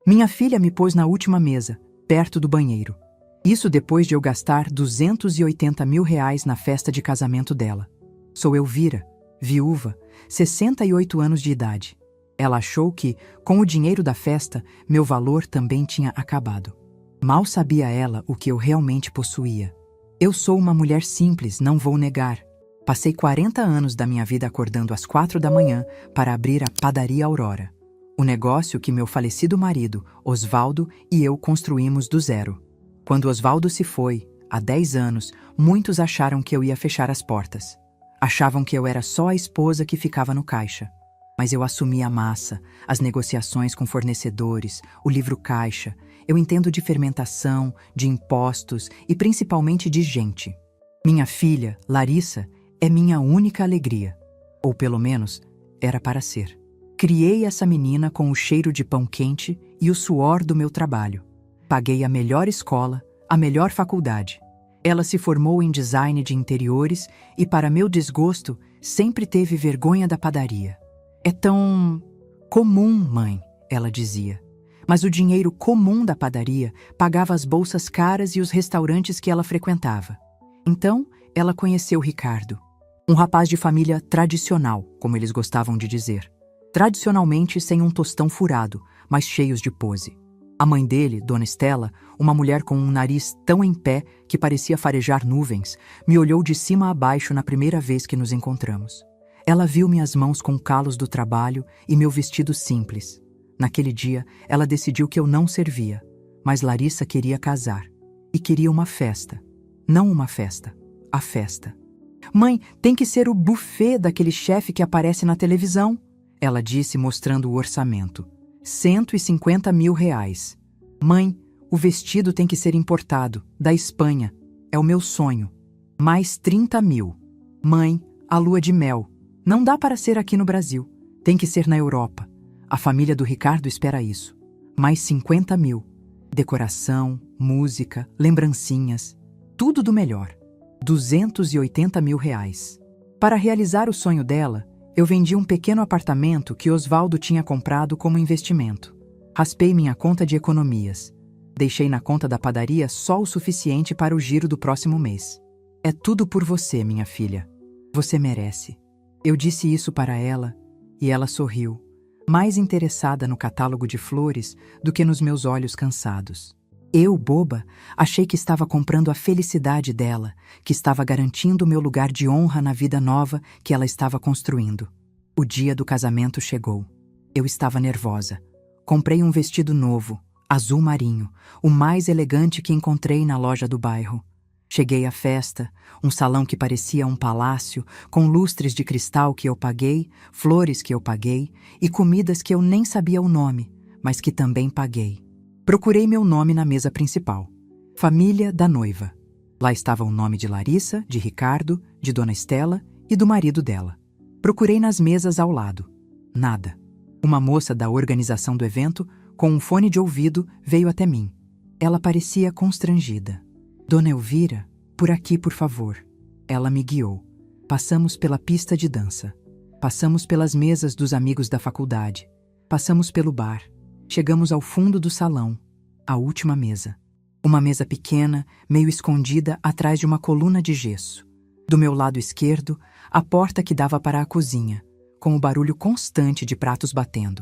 Minha filha me pôs na última mesa, perto do banheiro. Isso depois de eu gastar R$ 280 mil na festa de casamento dela. Sou Elvira, viúva, 68 anos de idade. Ela achou que, com o dinheiro da festa, meu valor também tinha acabado. Mal sabia ela o que eu realmente possuía. Eu sou uma mulher simples, não vou negar. Passei 40 anos da minha vida acordando às 4 da manhã para abrir a Padaria Aurora. O negócio que meu falecido marido, Osvaldo, e eu construímos do zero. Quando Osvaldo se foi, há 10 anos, muitos acharam que eu ia fechar as portas. Achavam que eu era só a esposa que ficava no caixa. Mas eu assumi a massa, as negociações com fornecedores, o livro caixa. Eu entendo de fermentação, de impostos e principalmente de gente. Minha filha, Larissa, é minha única alegria. Ou pelo menos, era para ser. Criei essa menina com o cheiro de pão quente e o suor do meu trabalho. Paguei a melhor escola, a melhor faculdade. Ela se formou em design de interiores e, para meu desgosto, sempre teve vergonha da padaria. É tão comum, mãe, ela dizia. Mas o dinheiro comum da padaria pagava as bolsas caras e os restaurantes que ela frequentava. Então, ela conheceu Ricardo. Um rapaz de família tradicional, como eles gostavam de dizer. Tradicionalmente sem um tostão furado, mas cheios de pose. A mãe dele, Dona Estela, uma mulher com um nariz tão em pé que parecia farejar nuvens, me olhou de cima a baixo na primeira vez que nos encontramos. Ela viu minhas mãos com calos do trabalho e meu vestido simples. Naquele dia, ela decidiu que eu não servia, mas Larissa queria casar. E queria uma festa. Não uma festa, a festa. Mãe, tem que ser o buffet daquele chefe que aparece na televisão, ela disse mostrando o orçamento. R$ 150 mil. Mãe, o vestido tem que ser importado, da Espanha. É o meu sonho. Mais 30 mil. Mãe, a lua de mel. Não dá para ser aqui no Brasil. Tem que ser na Europa. A família do Ricardo espera isso. Mais 50 mil. Decoração, música, lembrancinhas. Tudo do melhor. R$ 280 mil. Para realizar o sonho dela, eu vendi um pequeno apartamento que Osvaldo tinha comprado como investimento. Raspei minha conta de economias. Deixei na conta da padaria só o suficiente para o giro do próximo mês. É tudo por você, minha filha. Você merece. Eu disse isso para ela e ela sorriu, mais interessada no catálogo de flores do que nos meus olhos cansados. Eu, boba, achei que estava comprando a felicidade dela, que estava garantindo o meu lugar de honra na vida nova que ela estava construindo. O dia do casamento chegou. Eu estava nervosa. Comprei um vestido novo, azul marinho, o mais elegante que encontrei na loja do bairro. Cheguei à festa, um salão que parecia um palácio, com lustres de cristal que eu paguei, flores que eu paguei e comidas que eu nem sabia o nome, mas que também paguei. Procurei meu nome na mesa principal. Família da noiva. Lá estava o nome de Larissa, de Ricardo, de Dona Estela e do marido dela. Procurei nas mesas ao lado. Nada. Uma moça da organização do evento, com um fone de ouvido, veio até mim. Ela parecia constrangida. Dona Elvira, por aqui, por favor. Ela me guiou. Passamos pela pista de dança. Passamos pelas mesas dos amigos da faculdade. Passamos pelo bar. Chegamos ao fundo do salão, a última mesa. Uma mesa pequena, meio escondida atrás de uma coluna de gesso. Do meu lado esquerdo, a porta que dava para a cozinha, com o barulho constante de pratos batendo.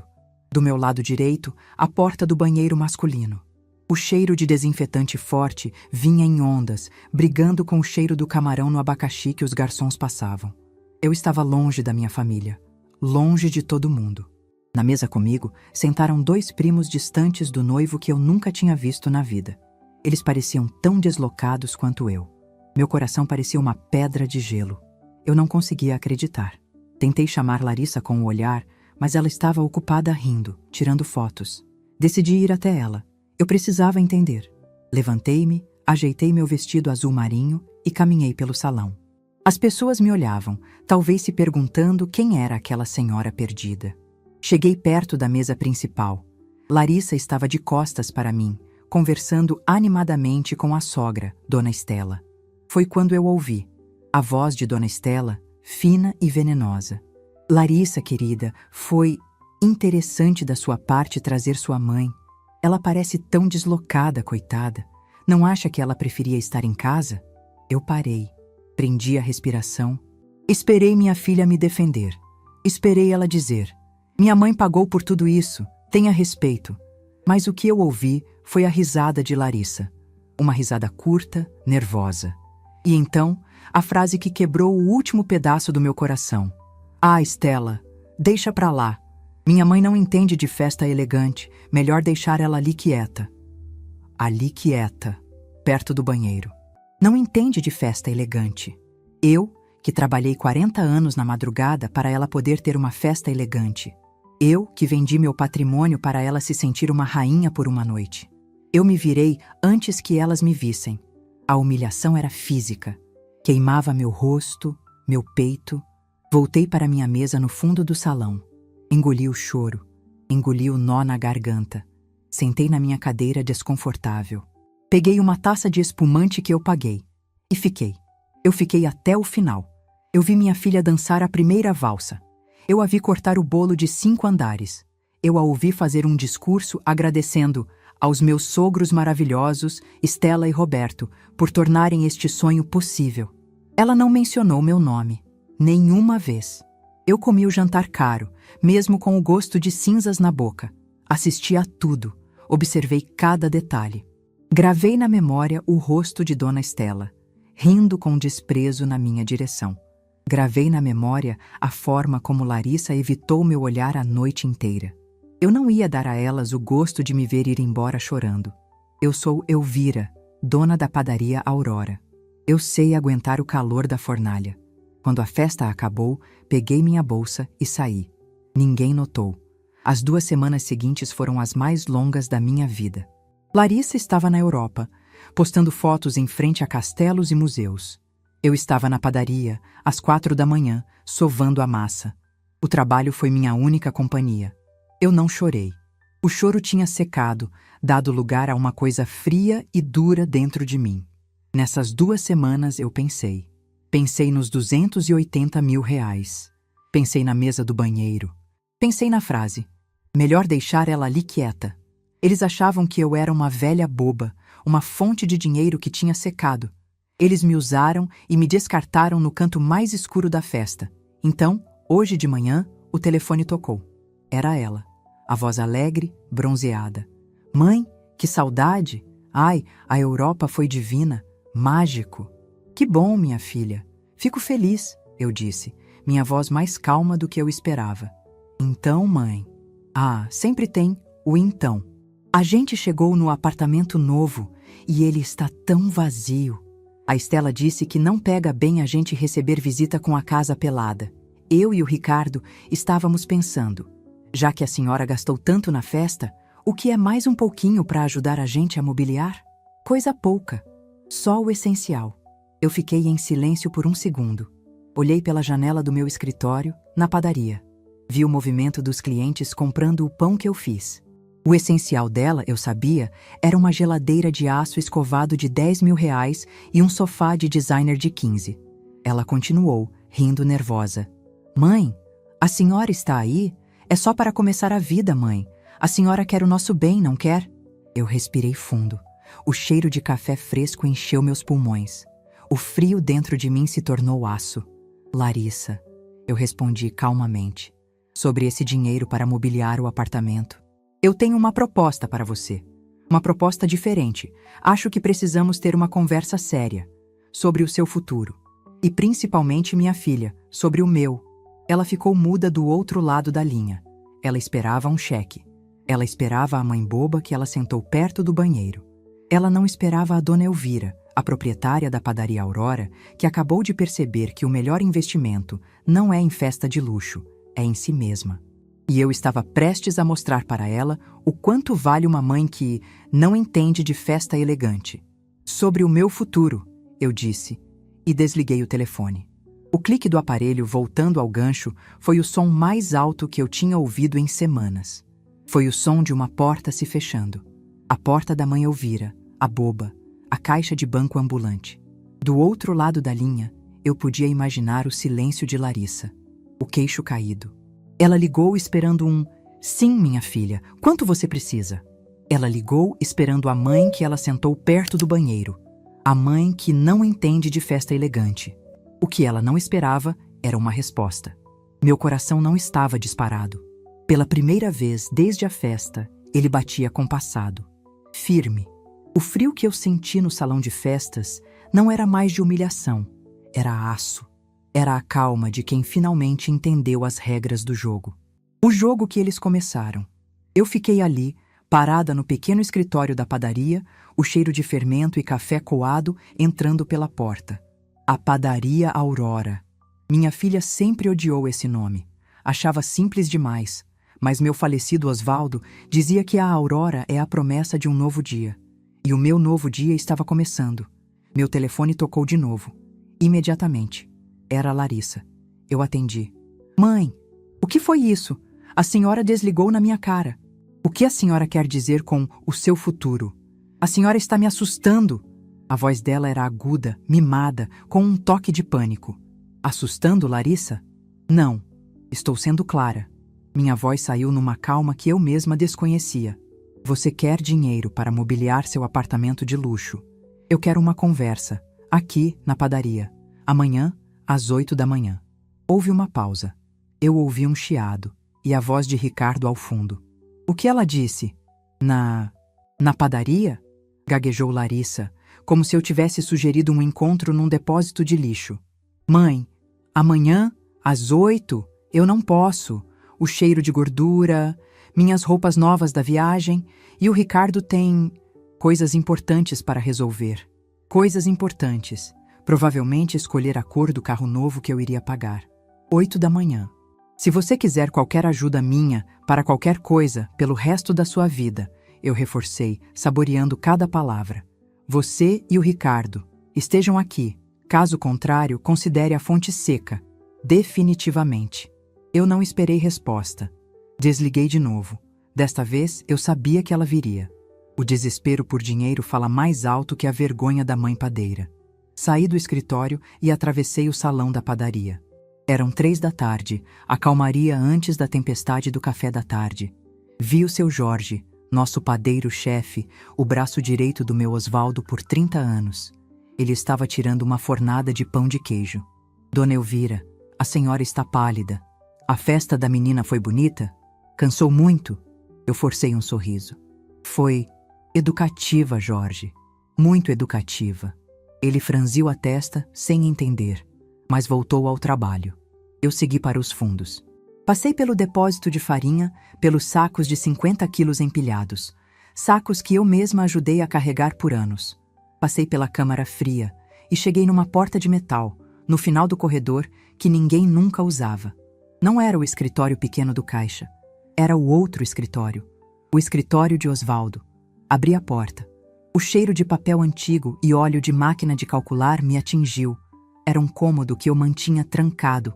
Do meu lado direito, a porta do banheiro masculino. O cheiro de desinfetante forte vinha em ondas, brigando com o cheiro do camarão no abacaxi que os garçons passavam. Eu estava longe da minha família, longe de todo mundo. Na mesa comigo, sentaram 2 primos distantes do noivo que eu nunca tinha visto na vida. Eles pareciam tão deslocados quanto eu. Meu coração parecia uma pedra de gelo. Eu não conseguia acreditar. Tentei chamar Larissa com o olhar, mas ela estava ocupada rindo, tirando fotos. Decidi ir até ela. Eu precisava entender. Levantei-me, ajeitei meu vestido azul marinho e caminhei pelo salão. As pessoas me olhavam, talvez se perguntando quem era aquela senhora perdida. Cheguei perto da mesa principal. Larissa estava de costas para mim, conversando animadamente com a sogra, Dona Estela. Foi quando eu ouvi a voz de Dona Estela, fina e venenosa. Larissa, querida, foi interessante da sua parte trazer sua mãe. Ela parece tão deslocada, coitada. Não acha que ela preferia estar em casa? Eu parei, prendi a respiração. Esperei minha filha me defender. Esperei ela dizer: minha mãe pagou por tudo isso, tenha respeito. Mas o que eu ouvi foi a risada de Larissa. Uma risada curta, nervosa. E então, a frase que quebrou o último pedaço do meu coração. Ah, Stella, deixa pra lá. Minha mãe não entende de festa elegante, melhor deixar ela ali quieta. Ali quieta, perto do banheiro. Não entende de festa elegante. Eu, que trabalhei 40 anos na madrugada para ela poder ter uma festa elegante. Eu, que vendi meu patrimônio para ela se sentir uma rainha por uma noite. Eu me virei antes que elas me vissem. A humilhação era física. Queimava meu rosto, meu peito. Voltei para minha mesa no fundo do salão. Engoli o choro. Engoli o nó na garganta. Sentei na minha cadeira desconfortável. Peguei uma taça de espumante que eu paguei. E fiquei. Eu fiquei até o final. Eu vi minha filha dançar a primeira valsa. Eu a vi cortar o bolo de 5 andares. Eu a ouvi fazer um discurso agradecendo aos meus sogros maravilhosos, Stella e Roberto, por tornarem este sonho possível. Ela não mencionou meu nome. Nenhuma vez. Eu comi o jantar caro, mesmo com o gosto de cinzas na boca. Assisti a tudo. Observei cada detalhe. Gravei na memória o rosto de Dona Stella, rindo com desprezo na minha direção. Gravei na memória a forma como Larissa evitou meu olhar a noite inteira. Eu não ia dar a elas o gosto de me ver ir embora chorando. Eu sou Elvira, dona da padaria Aurora. Eu sei aguentar o calor da fornalha. Quando a festa acabou, peguei minha bolsa e saí. Ninguém notou. As 2 semanas seguintes foram as mais longas da minha vida. Larissa estava na Europa, postando fotos em frente a castelos e museus. Eu estava na padaria, às 4 da manhã, sovando a massa. O trabalho foi minha única companhia. Eu não chorei. O choro tinha secado, dado lugar a uma coisa fria e dura dentro de mim. Nessas 2 semanas eu pensei. Pensei nos 280 mil reais. Pensei na mesa do banheiro. Pensei na frase: melhor deixar ela ali quieta. Eles achavam que eu era uma velha boba, uma fonte de dinheiro que tinha secado. Eles me usaram e me descartaram no canto mais escuro da festa. Então, hoje de manhã, o telefone tocou. Era ela, a voz alegre, bronzeada. Mãe, que saudade! Ai, a Europa foi divina, mágico. Que bom, minha filha. Fico feliz, eu disse, minha voz mais calma do que eu esperava. Então, mãe? Ah, sempre tem o então. A gente chegou no apartamento novo e ele está tão vazio. A Stella disse que não pega bem a gente receber visita com a casa pelada. Eu e o Ricardo estávamos pensando, já que a senhora gastou tanto na festa, o que é mais um pouquinho para ajudar a gente a mobiliar? Coisa pouca. Só o essencial. Eu fiquei em silêncio por 1 segundo. Olhei pela janela do meu escritório, na padaria. Vi o movimento dos clientes comprando o pão que eu fiz. O essencial dela, eu sabia, era uma geladeira de aço escovado de 10 mil reais e um sofá de designer de 15. Ela continuou, rindo nervosa. Mãe, a senhora está aí? É só para começar a vida, mãe. A senhora quer o nosso bem, não quer? Eu respirei fundo. O cheiro de café fresco encheu meus pulmões. O frio dentro de mim se tornou aço. Larissa, eu respondi calmamente, sobre esse dinheiro para mobiliar o apartamento. Eu tenho uma proposta para você. Uma proposta diferente. Acho que precisamos ter uma conversa séria sobre o seu futuro. E principalmente minha filha, sobre o meu. Ela ficou muda do outro lado da linha. Ela esperava um cheque. Ela esperava a mãe boba que ela sentou perto do banheiro. Ela não esperava a dona Elvira, a proprietária da padaria Aurora, que acabou de perceber que o melhor investimento não é em festa de luxo, é em si mesma. E eu estava prestes a mostrar para ela o quanto vale uma mãe que não entende de festa elegante. Sobre o meu futuro, eu disse, e desliguei o telefone. O clique do aparelho voltando ao gancho foi o som mais alto que eu tinha ouvido em semanas. Foi o som de uma porta se fechando. A porta da mãe Elvira, a boba, a caixa de banco ambulante. Do outro lado da linha, eu podia imaginar o silêncio de Larissa, o queixo caído. Ela ligou esperando um: sim, minha filha, quanto você precisa? Ela ligou esperando a mãe que ela sentou perto do banheiro. A mãe que não entende de festa elegante. O que ela não esperava era uma resposta. Meu coração não estava disparado. Pela primeira vez desde a festa, ele batia compassado. Firme. O frio que eu senti no salão de festas não era mais de humilhação. Era aço. Era a calma de quem finalmente entendeu as regras do jogo. O jogo que eles começaram. Eu fiquei ali, parada no pequeno escritório da padaria, o cheiro de fermento e café coado entrando pela porta. A Padaria Aurora. Minha filha sempre odiou esse nome. Achava simples demais. Mas meu falecido Osvaldo dizia que a Aurora é a promessa de um novo dia. E o meu novo dia estava começando. Meu telefone tocou de novo. Imediatamente. Era a Larissa. Eu atendi. Mãe, o que foi isso? A senhora desligou na minha cara. O que a senhora quer dizer com o seu futuro? A senhora está me assustando. A voz dela era aguda, mimada, com um toque de pânico. Assustando, Larissa? Não. Estou sendo clara. Minha voz saiu numa calma que eu mesma desconhecia. Você quer dinheiro para mobiliar seu apartamento de luxo. Eu quero uma conversa, aqui, na padaria. Amanhã, às 8 da manhã. Houve uma pausa. Eu ouvi um chiado e a voz de Ricardo ao fundo. O que ela disse? Na padaria? Gaguejou Larissa, como se eu tivesse sugerido um encontro num depósito de lixo. Mãe, amanhã, às 8, eu não posso. O cheiro de gordura, minhas roupas novas da viagem e o Ricardo tem coisas importantes para resolver. Coisas importantes. Provavelmente escolher a cor do carro novo que eu iria pagar. 8 da manhã. Se você quiser qualquer ajuda minha para qualquer coisa pelo resto da sua vida, eu reforcei, saboreando cada palavra. Você e o Ricardo estejam aqui. Caso contrário, considere a fonte seca. Definitivamente. Eu não esperei resposta. Desliguei de novo. Desta vez, eu sabia que ela viria. O desespero por dinheiro fala mais alto que a vergonha da mãe padeira. Saí do escritório e atravessei o salão da padaria. Eram 3 da tarde, a calmaria antes da tempestade do café da tarde. Vi o seu Jorge, nosso padeiro-chefe, o braço direito do meu Osvaldo por 30 anos. Ele estava tirando uma fornada de pão de queijo. Dona Elvira, a senhora está pálida. A festa da menina foi bonita? Cansou muito? Eu forcei um sorriso. Foi educativa, Jorge. Muito educativa. Ele franziu a testa, sem entender, mas voltou ao trabalho. Eu segui para os fundos. Passei pelo depósito de farinha, pelos sacos de 50 quilos empilhados. Sacos que eu mesma ajudei a carregar por anos. Passei pela câmara fria e cheguei numa porta de metal, no final do corredor, que ninguém nunca usava. Não era o escritório pequeno do caixa. Era o outro escritório. O escritório de Osvaldo. Abri a porta. O cheiro de papel antigo e óleo de máquina de calcular me atingiu. Era um cômodo que eu mantinha trancado.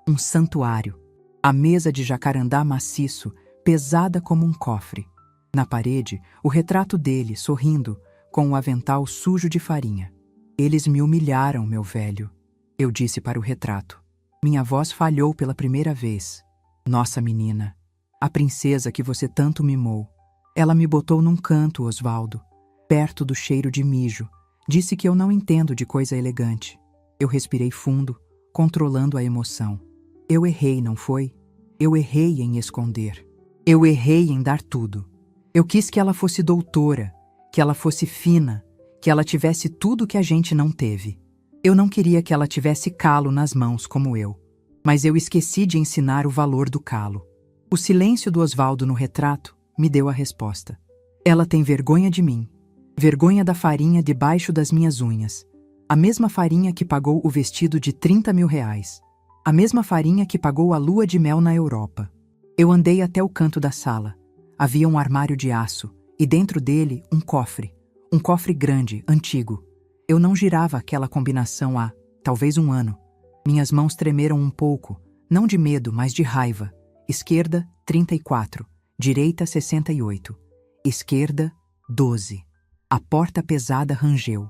Um santuário. A mesa de jacarandá maciço, pesada como um cofre. Na parede, o retrato dele, sorrindo, com o avental sujo de farinha. Eles me humilharam, meu velho. Eu disse para o retrato. Minha voz falhou pela primeira vez. Nossa menina, a princesa que você tanto mimou. Ela me botou num canto, Osvaldo, perto do cheiro de mijo. Disse que eu não entendo de coisa elegante. Eu respirei fundo, controlando a emoção. Eu errei, não foi? Eu errei em esconder. Eu errei em dar tudo. Eu quis que ela fosse doutora, que ela fosse fina, que ela tivesse tudo que a gente não teve. Eu não queria que ela tivesse calo nas mãos como eu. Mas eu esqueci de ensinar o valor do calo. O silêncio do Osvaldo no retrato me deu a resposta. Ela tem vergonha de mim. Vergonha da farinha debaixo das minhas unhas. A mesma farinha que pagou o vestido de 30 mil reais. A mesma farinha que pagou a lua de mel na Europa. Eu andei até o canto da sala. Havia um armário de aço e dentro dele um cofre. Um cofre grande, antigo. Eu não girava aquela combinação há, talvez, 1 ano. Minhas mãos tremeram um pouco, não de medo, mas de raiva. Esquerda, 34. Direita, 68. Esquerda, 12. A porta pesada rangeu.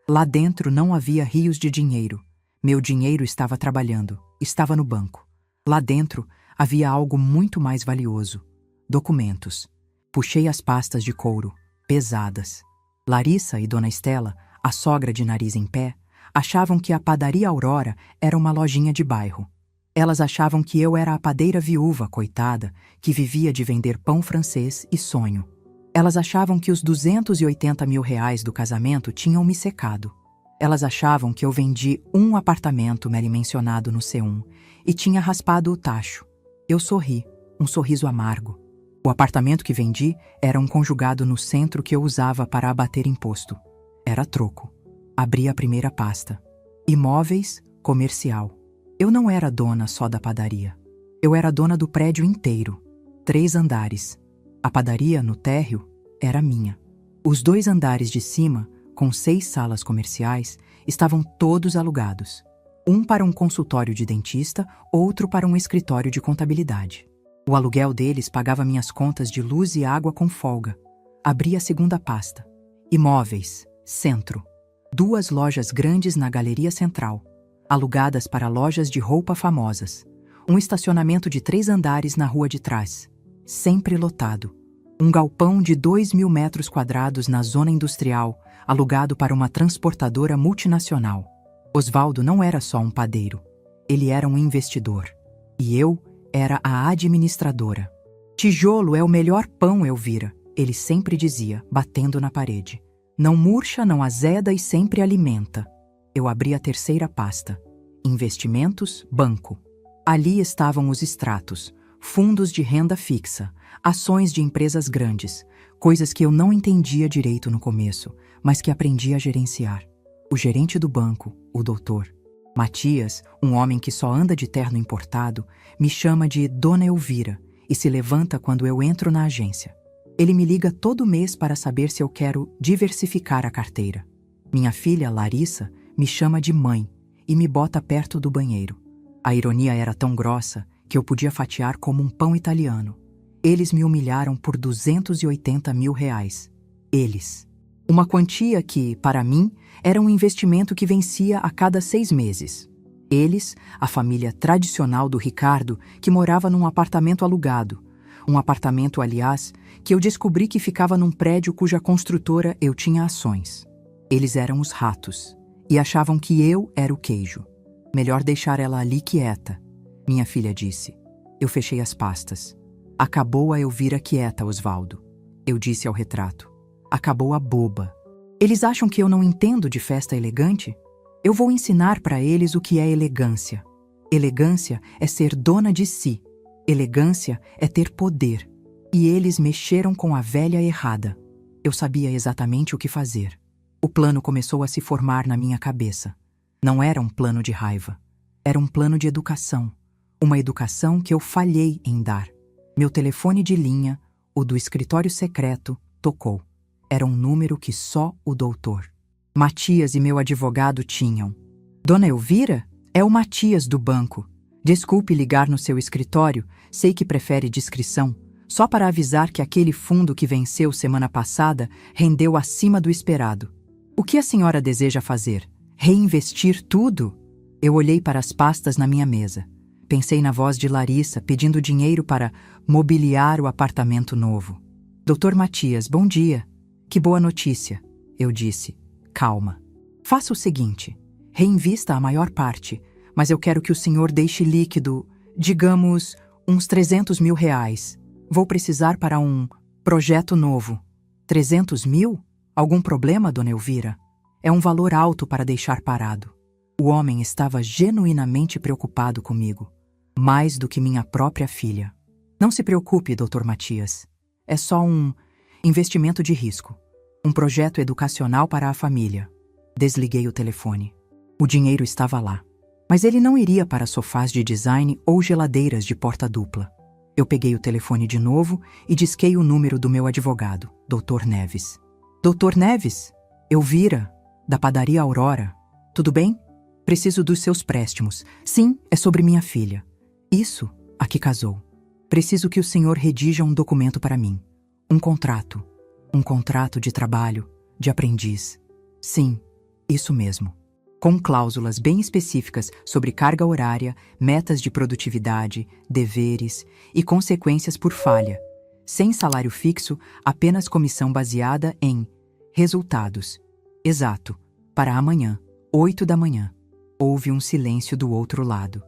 Lá dentro não havia rios de dinheiro. Meu dinheiro estava trabalhando, estava no banco. Lá dentro havia algo muito mais valioso. Documentos. Puxei as pastas de couro, pesadas. Larissa e Dona Estela, a sogra de nariz em pé, achavam que a padaria Aurora era uma lojinha de bairro. Elas achavam que eu era a padeira viúva, coitada, que vivia de vender pão francês e sonho. Elas achavam que os 280 mil reais do casamento tinham me secado. Elas achavam que eu vendi um apartamento mencionado no C1 e tinha raspado o tacho. Eu sorri, um sorriso amargo. O apartamento que vendi era um conjugado no centro que eu usava para abater imposto. Era troco. Abri a primeira pasta. Imóveis, comercial. Eu não era dona só da padaria. Eu era dona do prédio inteiro. 3 andares. A padaria, no térreo, era minha. Os 2 andares de cima, com 6 salas comerciais, estavam todos alugados. Um para um consultório de dentista, outro para um escritório de contabilidade. O aluguel deles pagava minhas contas de luz e água com folga. Abri a segunda pasta. Imóveis, centro. 2 lojas grandes na Galeria Central, alugadas para lojas de roupa famosas. Um estacionamento de 3 andares na rua de trás, sempre lotado. Um galpão de 2.000 metros quadrados na zona industrial, alugado para uma transportadora multinacional. Osvaldo não era só um padeiro. Ele era um investidor. E eu era a administradora. Tijolo é o melhor pão, Elvira, ele sempre dizia, batendo na parede. Não murcha, não azeda e sempre alimenta. Eu abri a terceira pasta. Investimentos, banco. Ali estavam os extratos, fundos de renda fixa, ações de empresas grandes, coisas que eu não entendia direito no começo, mas que aprendi a gerenciar. O gerente do banco, o doutor Matias, um homem que só anda de terno importado, me chama de Dona Elvira e se levanta quando eu entro na agência. Ele me liga todo mês para saber se eu quero diversificar a carteira. Minha filha, Larissa, me chama de mãe e me bota perto do banheiro. A ironia era tão grossa que eu podia fatiar como um pão italiano. Eles me humilharam por 280 mil reais. Eles. Uma quantia que, para mim, era um investimento que vencia a cada 6 meses. Eles, a família tradicional do Ricardo, que morava num apartamento alugado. Um apartamento, aliás, que eu descobri que ficava num prédio cuja construtora eu tinha ações. Eles eram os ratos e achavam que eu era o queijo. Melhor deixar ela ali quieta, minha filha disse. Eu fechei as pastas. Acabou a Elvira quieta, Osvaldo. Eu disse ao retrato. Acabou a boba. Eles acham que eu não entendo de festa elegante? Eu vou ensinar para eles o que é elegância. Elegância é ser dona de si. Elegância é ter poder. E eles mexeram com a velha errada. Eu sabia exatamente o que fazer. O plano começou a se formar na minha cabeça. Não era um plano de raiva. Era um plano de educação. Uma educação que eu falhei em dar. Meu telefone de linha, o do escritório secreto, tocou. Era um número que só o doutor Matias e meu advogado tinham. Dona Elvira? É o Matias do banco. Desculpe ligar no seu escritório, sei que prefere discrição, só para avisar que aquele fundo que venceu semana passada rendeu acima do esperado. O que a senhora deseja fazer? Reinvestir tudo? Eu olhei para as pastas na minha mesa. Pensei na voz de Larissa pedindo dinheiro para mobiliar o apartamento novo. Doutor Matias, bom dia. Que boa notícia, eu disse. Calma. Faça o seguinte, reinvista a maior parte, mas eu quero que o senhor deixe líquido, digamos, uns 300 mil reais. Vou precisar para um projeto novo. 300 mil? Algum problema, dona Elvira? É um valor alto para deixar parado. O homem estava genuinamente preocupado comigo, mais do que minha própria filha. Não se preocupe, doutor Matias. É só um investimento de risco. Um projeto educacional para a família. Desliguei o telefone. O dinheiro estava lá. Mas ele não iria para sofás de design ou geladeiras de porta dupla. Eu peguei o telefone de novo e disquei o número do meu advogado, Dr. Neves. Dr. Neves? Elvira, da padaria Aurora. Tudo bem? Preciso dos seus préstimos. Sim, é sobre minha filha. Isso, a que casou. Preciso que o senhor redija um documento para mim. Um contrato. Um contrato de trabalho, de aprendiz. Sim, isso mesmo. Com cláusulas bem específicas sobre carga horária, metas de produtividade, deveres e consequências por falha. Sem salário fixo, apenas comissão baseada em resultados. Exato. Para amanhã, 8 da manhã. Houve um silêncio do outro lado.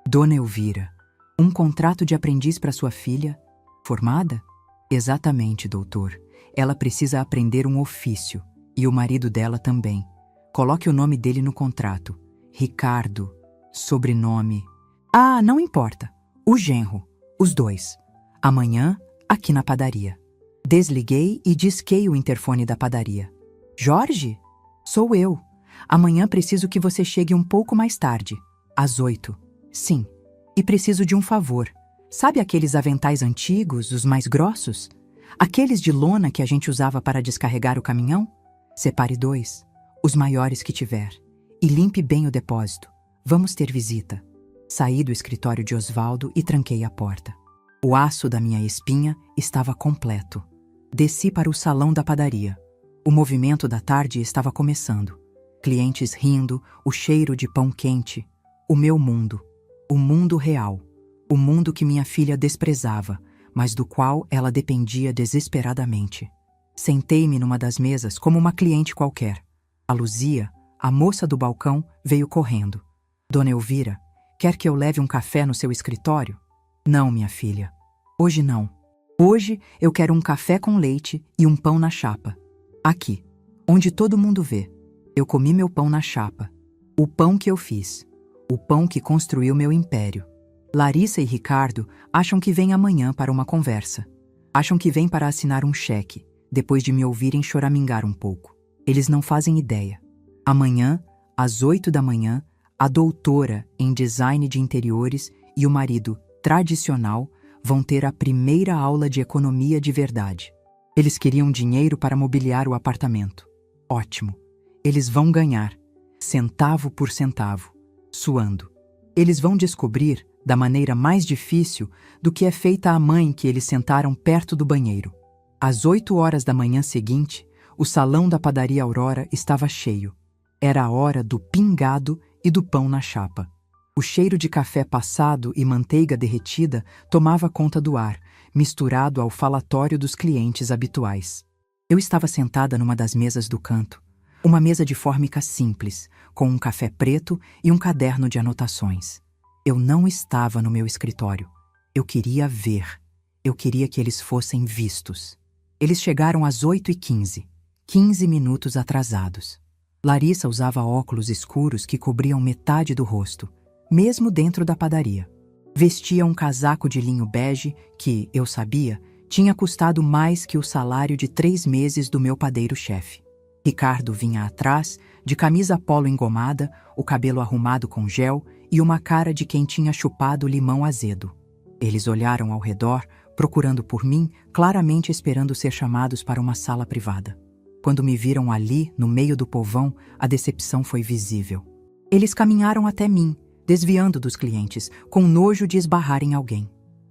Dona Elvira, um contrato de aprendiz para sua filha? Formada? Exatamente, doutor. Ela precisa aprender um ofício. E o marido dela também. Coloque o nome dele no contrato. Ricardo. Sobrenome. Ah, não importa. O genro. Os dois. Amanhã, aqui na padaria. Desliguei e disquei o interfone da padaria. Jorge? Sou eu. Amanhã preciso que você chegue um pouco mais tarde. Às 8. Sim. E preciso de um favor. Sabe aqueles aventais antigos, os mais grossos? Aqueles de lona que a gente usava para descarregar o caminhão? Separe 2, os maiores que tiver, e limpe bem o depósito. Vamos ter visita. Saí do escritório de Osvaldo e tranquei a porta. O aço da minha espinha estava completo. Desci para o salão da padaria. O movimento da tarde estava começando. Clientes rindo, o cheiro de pão quente. O meu mundo. O mundo real. O mundo que minha filha desprezava, mas do qual ela dependia desesperadamente. Sentei-me numa das mesas como uma cliente qualquer. A Luzia, a moça do balcão, veio correndo. Dona Elvira, quer que eu leve um café no seu escritório? Não, minha filha. Hoje não. Hoje eu quero um café com leite e um pão na chapa. Aqui, onde todo mundo vê. Eu comi meu pão na chapa. O pão que eu fiz. O pão que construiu meu império. Larissa e Ricardo acham que vêm amanhã para uma conversa. Acham que vêm para assinar um cheque, depois de me ouvirem choramingar um pouco. Eles não fazem ideia. Amanhã, às 8 da manhã, a doutora em design de interiores e o marido tradicional vão ter a primeira aula de economia de verdade. Eles queriam dinheiro para mobiliar o apartamento. Ótimo. Eles vão ganhar, centavo por centavo, suando. Eles vão descobrir, da maneira mais difícil, do que é feita a mãe que eles sentaram perto do banheiro. Às 8 horas da manhã seguinte, o salão da padaria Aurora estava cheio. Era a hora do pingado e do pão na chapa. O cheiro de café passado e manteiga derretida tomava conta do ar, misturado ao falatório dos clientes habituais. Eu estava sentada numa das mesas do canto. Uma mesa de fórmica simples, com um café preto e um caderno de anotações. Eu não estava no meu escritório. Eu queria ver. Eu queria que eles fossem vistos. Eles chegaram às 8h15, 15 minutos atrasados. Larissa usava óculos escuros que cobriam metade do rosto, mesmo dentro da padaria. Vestia um casaco de linho bege que, eu sabia, tinha custado mais que o salário de 3 meses do meu padeiro-chefe. Ricardo vinha atrás, de camisa polo engomada, o cabelo arrumado com gel e uma cara de quem tinha chupado limão azedo. Eles olharam ao redor, procurando por mim, claramente esperando ser chamados para uma sala privada. Quando me viram ali, no meio do povão, a decepção foi visível. Eles caminharam até mim, desviando dos clientes, com nojo de esbarrar em alguém.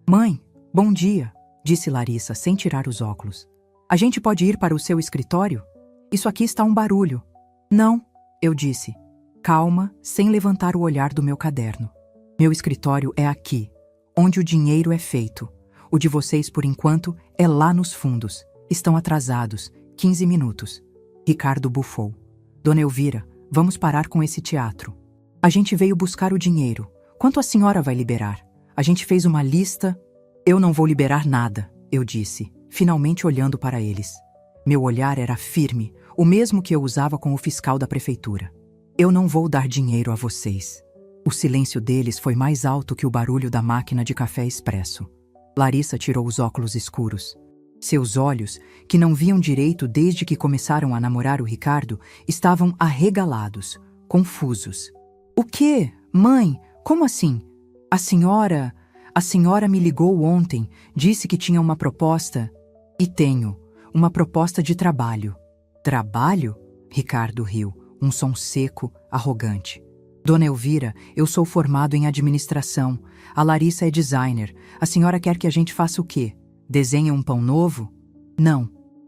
"Mãe, bom dia", disse Larissa, sem tirar os óculos. "A gente pode ir para o seu escritório? Isso aqui está um barulho." "Não", eu disse, calma, sem levantar o olhar do meu caderno. "Meu escritório é aqui, onde o dinheiro é feito. O de vocês, por enquanto, é lá nos fundos. Estão atrasados, 15 minutos. Ricardo bufou. "Dona Elvira, vamos parar com esse teatro. A gente veio buscar o dinheiro. Quanto a senhora vai liberar? A gente fez uma lista." "Eu não vou liberar nada", eu disse, finalmente olhando para eles. Meu olhar era firme, o mesmo que eu usava com o fiscal da prefeitura. "Eu não vou dar dinheiro a vocês." O silêncio deles foi mais alto que o barulho da máquina de café expresso. Larissa tirou os óculos escuros. Seus olhos, que não viam direito desde que começaram a namorar o Ricardo, estavam arregalados, confusos. "O quê? Mãe, como assim? A senhora me ligou ontem, disse que tinha uma proposta." "E tenho. Uma proposta de trabalho." "Trabalho?" Ricardo riu, um som seco, arrogante. "Dona Elvira, eu sou formado em administração. A Larissa é designer. A senhora quer que a gente faça o quê? Desenhe um pão novo?" "Não.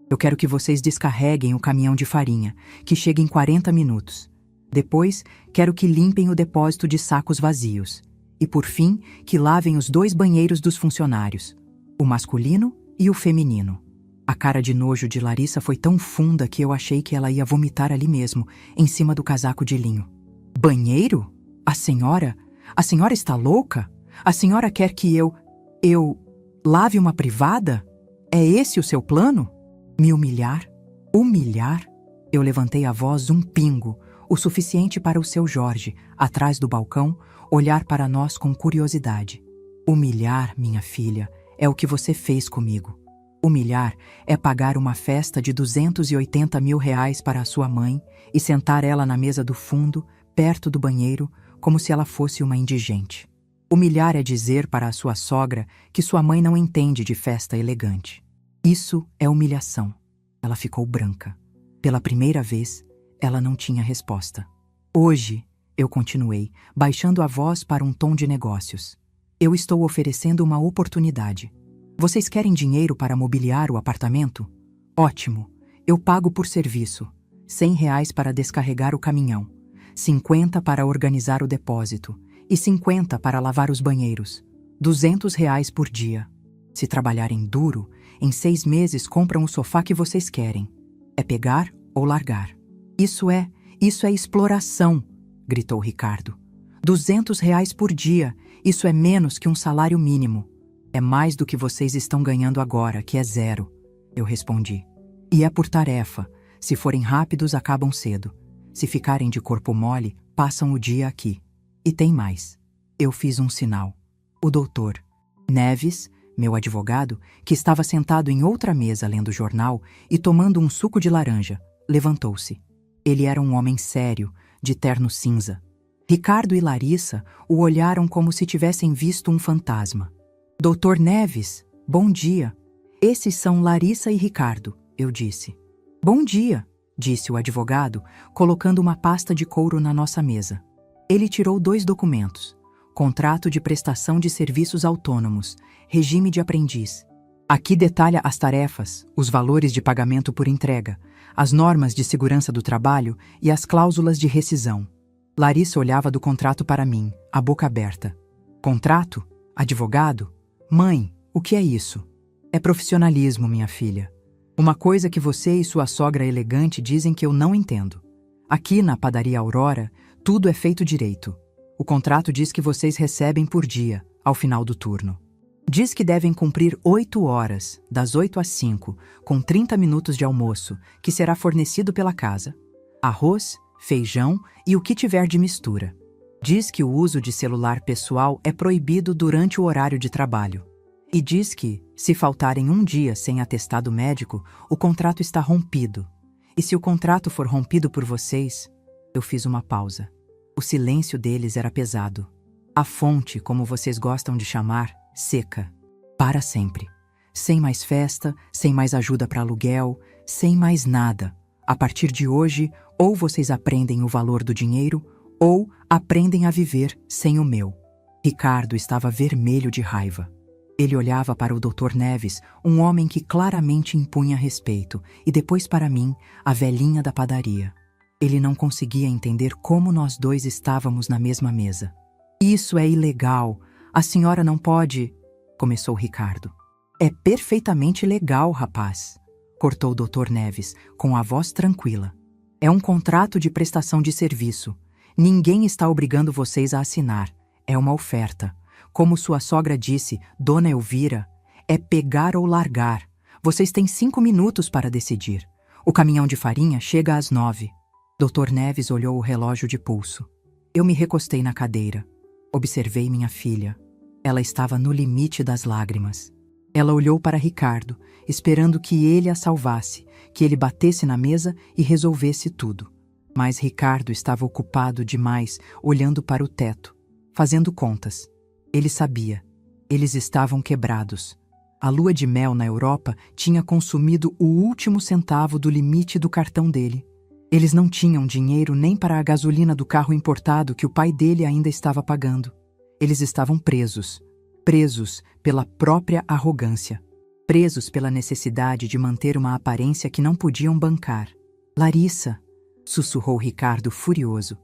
Eu quero que vocês descarreguem o caminhão de farinha, que chega em 40 minutos. Depois, quero que limpem o depósito de sacos vazios. E, por fim, que lavem os 2 banheiros dos funcionários, o masculino E o feminino? A cara de nojo de Larissa foi tão funda que eu achei que ela ia vomitar ali mesmo, em cima do casaco de linho. Banheiro? A senhora? A senhora está louca? A senhora quer que eu lave uma privada? É esse o seu plano? Me humilhar? Humilhar? Eu levantei a voz um pingo, o suficiente para o seu Jorge, atrás do balcão, olhar para nós com curiosidade. Humilhar, minha filha, é o que você fez comigo. Humilhar é pagar uma festa de 280 mil reais para a sua mãe e sentar ela na mesa do fundo, perto do banheiro, como se ela fosse uma indigente. Humilhar é dizer para a sua sogra que sua mãe não entende de festa elegante. Isso é humilhação. Ela ficou branca. Pela primeira vez, ela não tinha resposta. Hoje, eu continuei, baixando a voz para um tom de negócios. Eu estou oferecendo uma oportunidade. Vocês querem dinheiro para mobiliar o apartamento? Ótimo, eu pago por serviço. R$ 100 para descarregar o caminhão, 50 para organizar o depósito e 50 para lavar os banheiros. R$ 200 por dia. Se trabalharem duro, em 6 meses compram o sofá que vocês querem. É pegar ou largar. Isso é exploração, gritou Ricardo. R$ 200 por dia, isso é menos que um salário mínimo. É mais do que vocês estão ganhando agora, que é 0, eu respondi. E é por tarefa. Se forem rápidos, acabam cedo. Se ficarem de corpo mole, passam o dia aqui. E tem mais. Eu fiz um sinal. O doutor Neves, meu advogado, que estava sentado em outra mesa lendo jornal e tomando um suco de laranja, levantou-se. Ele era um homem sério, de terno cinza. Ricardo e Larissa o olharam como se tivessem visto um fantasma. Doutor Neves, bom dia. Esses são Larissa e Ricardo, eu disse. Bom dia, disse o advogado, colocando uma pasta de couro na nossa mesa. Ele tirou 2 documentos. Contrato de prestação de serviços autônomos, regime de aprendiz. Aqui detalha as tarefas, os valores de pagamento por entrega, as normas de segurança do trabalho e as cláusulas de rescisão. Larissa olhava do contrato para mim, a boca aberta. Contrato? Advogado? Mãe, o que é isso? É profissionalismo, minha filha. Uma coisa que você e sua sogra elegante dizem que eu não entendo. Aqui na padaria Aurora, tudo é feito direito. O contrato diz que vocês recebem por dia, ao final do turno. Diz que devem cumprir 8 horas, das 8 às 5, com 30 minutos de almoço, que será fornecido pela casa. Arroz, feijão e o que tiver de mistura. Diz que o uso de celular pessoal é proibido durante o horário de trabalho. E diz que, se faltarem um dia sem atestado médico, o contrato está rompido. E se o contrato for rompido por vocês... Eu fiz uma pausa. O silêncio deles era pesado. A fonte, como vocês gostam de chamar, seca. Para sempre. Sem mais festa, sem mais ajuda para aluguel, sem mais nada. A partir de hoje, ou vocês aprendem o valor do dinheiro, ou aprendem a viver sem o meu. Ricardo estava vermelho de raiva. Ele olhava para o Dr. Neves, um homem que claramente impunha respeito, e depois para mim, a velhinha da padaria. Ele não conseguia entender como nós dois estávamos na mesma mesa. Isso é ilegal. A senhora não pode... Começou Ricardo. É perfeitamente legal, rapaz, cortou o Dr. Neves, com a voz tranquila. É um contrato de prestação de serviço. Ninguém está obrigando vocês a assinar. É uma oferta. Como sua sogra disse, Dona Elvira, é pegar ou largar. Vocês têm 5 minutos para decidir. O caminhão de farinha chega às 9. Dr. Neves olhou o relógio de pulso. Eu me recostei na cadeira. Observei minha filha. Ela estava no limite das lágrimas. Ela olhou para Ricardo, esperando que ele a salvasse, que ele batesse na mesa e resolvesse tudo. Mas Ricardo estava ocupado demais, olhando para o teto, fazendo contas. Ele sabia. Eles estavam quebrados. A lua de mel na Europa tinha consumido o último centavo do limite do cartão dele. Eles não tinham dinheiro nem para a gasolina do carro importado que o pai dele ainda estava pagando. Eles estavam presos. Presos pela própria arrogância. Presos pela necessidade de manter uma aparência que não podiam bancar. Larissa, sussurrou Ricardo furioso.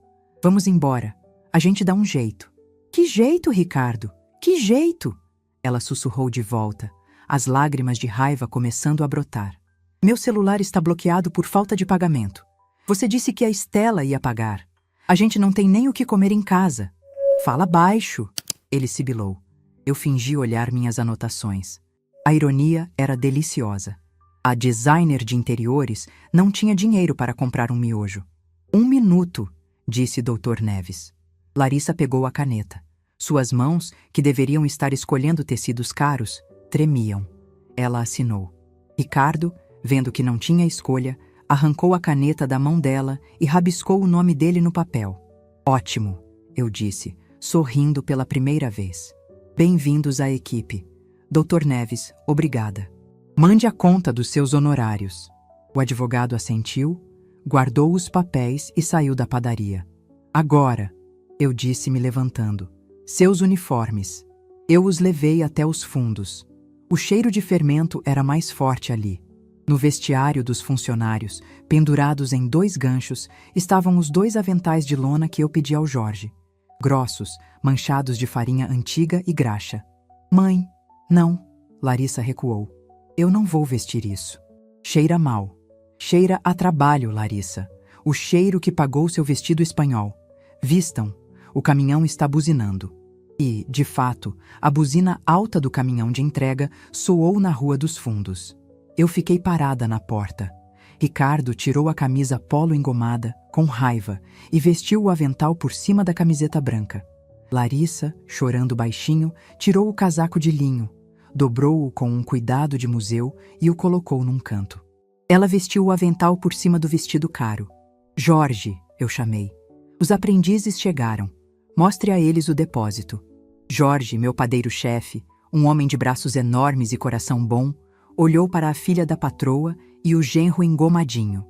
Vamos embora. A gente dá um jeito. Que jeito, Ricardo? Que jeito? Ela sussurrou de volta. as lágrimas de raiva começando a brotar. Meu celular está bloqueado por falta de pagamento. Você disse que a Estela ia pagar. A gente não tem nem o que comer em casa. Fala baixo, ele sibilou. Eu fingi olhar minhas anotações. A ironia era deliciosa. A designer de interiores não tinha dinheiro para comprar um miojo. 1 minuto, disse Dr. Neves. Larissa pegou a caneta. Suas mãos, que deveriam estar escolhendo tecidos caros, tremiam. Ela assinou. Ricardo, vendo que não tinha escolha, arrancou a caneta da mão dela e rabiscou o nome dele no papel. Ótimo, eu disse, sorrindo pela primeira vez. Bem-vindos à equipe. Dr. Neves, obrigada. Mande a conta dos seus honorários. O advogado assentiu, guardou os papéis e saiu da padaria. Agora, eu disse me levantando. Seus uniformes. Eu os levei até os fundos. O cheiro de fermento era mais forte ali. No vestiário dos funcionários, pendurados em 2 ganchos, estavam os 2 aventais de lona que eu pedi ao Jorge. Grossos, manchados de farinha antiga e graxa. Mãe, não, Larissa recuou. Eu não vou vestir isso. Cheira mal. Cheira a trabalho, Larissa. O cheiro que pagou seu vestido espanhol. Vistam, o caminhão está buzinando. E, de fato, a buzina alta do caminhão de entrega soou na Rua dos Fundos. Eu fiquei parada na porta. Ricardo tirou a camisa polo engomada, com raiva, e vestiu o avental por cima da camiseta branca. Larissa, chorando baixinho, tirou o casaco de linho, dobrou-o com um cuidado de museu e o colocou num canto. Ela vestiu o avental por cima do vestido caro. Jorge, eu chamei. Os aprendizes chegaram. Mostre a eles o depósito. Jorge, meu padeiro-chefe, um homem de braços enormes e coração bom, olhou para a filha da patroa e o genro engomadinho.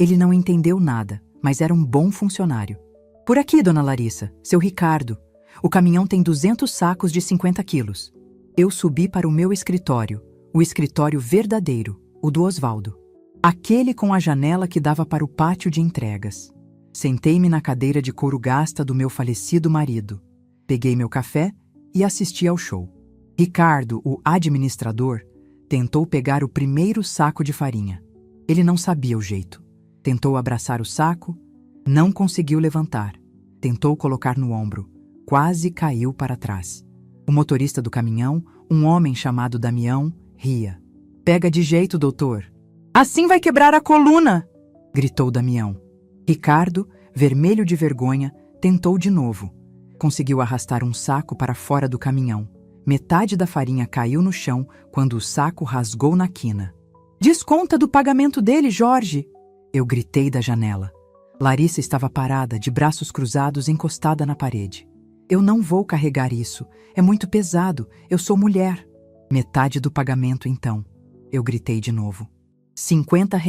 Ele não entendeu nada, mas era um bom funcionário. Por aqui, dona Larissa, seu Ricardo. O caminhão tem 200 sacos de 50 quilos. Eu subi para o meu escritório, o escritório verdadeiro, o do Osvaldo. Aquele com a janela que dava para o pátio de entregas. Sentei-me na cadeira de couro gasta do meu falecido marido. Peguei meu café e assisti ao show. Ricardo, o administrador, tentou pegar o primeiro saco de farinha. Ele não sabia o jeito. Tentou abraçar o saco, não conseguiu levantar. Tentou colocar no ombro, quase caiu para trás. O motorista do caminhão, um homem chamado Damião, ria. Pega de jeito, doutor. Assim vai quebrar a coluna! Gritou Damião. Ricardo, vermelho de vergonha, tentou de novo. Conseguiu arrastar um saco para fora do caminhão. Metade da farinha caiu no chão quando o saco rasgou na quina. Desconta do pagamento dele, Jorge! Eu gritei da janela. Larissa estava parada, de braços cruzados, encostada na parede. Eu não vou carregar isso. É muito pesado. Eu sou mulher. Metade do pagamento, então. Eu gritei de novo. R$ 50.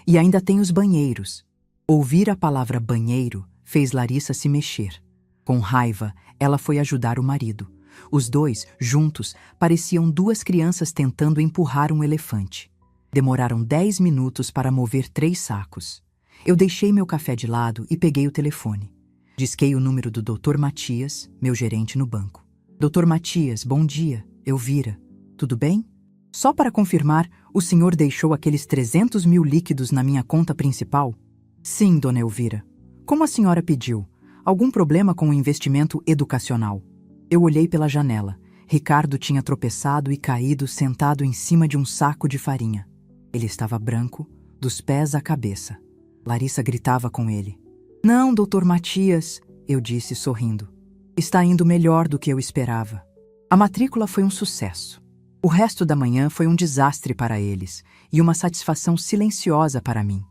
E ainda tem os banheiros. Ouvir a palavra banheiro fez Larissa se mexer. Com raiva, ela foi ajudar o marido. Os dois, juntos, pareciam 2 crianças tentando empurrar um elefante. Demoraram 10 minutos para mover 3 sacos. Eu deixei meu café de lado e peguei o telefone. Disquei o número do Dr. Matias, meu gerente no banco. Dr. Matias, bom dia, Elvira. Tudo bem? Só para confirmar, o senhor deixou aqueles 300 mil líquidos na minha conta principal? Sim, dona Elvira. Como a senhora pediu? Algum problema com o investimento educacional? Eu olhei pela janela. Ricardo tinha tropeçado e caído sentado em cima de um saco de farinha. Ele estava branco, dos pés à cabeça. Larissa gritava com ele. Não, doutor Matias, eu disse sorrindo. Está indo melhor do que eu esperava. A matrícula foi um sucesso. O resto da manhã foi um desastre para eles e uma satisfação silenciosa para mim.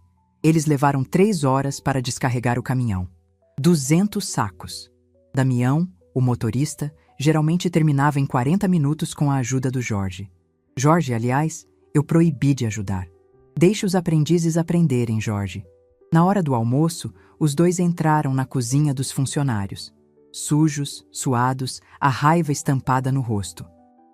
Eles levaram 3 horas para descarregar o caminhão. 200 sacos. Damião, o motorista, geralmente terminava em 40 minutos com a ajuda do Jorge. Jorge, aliás, eu proibi de ajudar. Deixe os aprendizes aprenderem, Jorge. Na hora do almoço, os dois entraram na cozinha dos funcionários. Sujos, suados, a raiva estampada no rosto.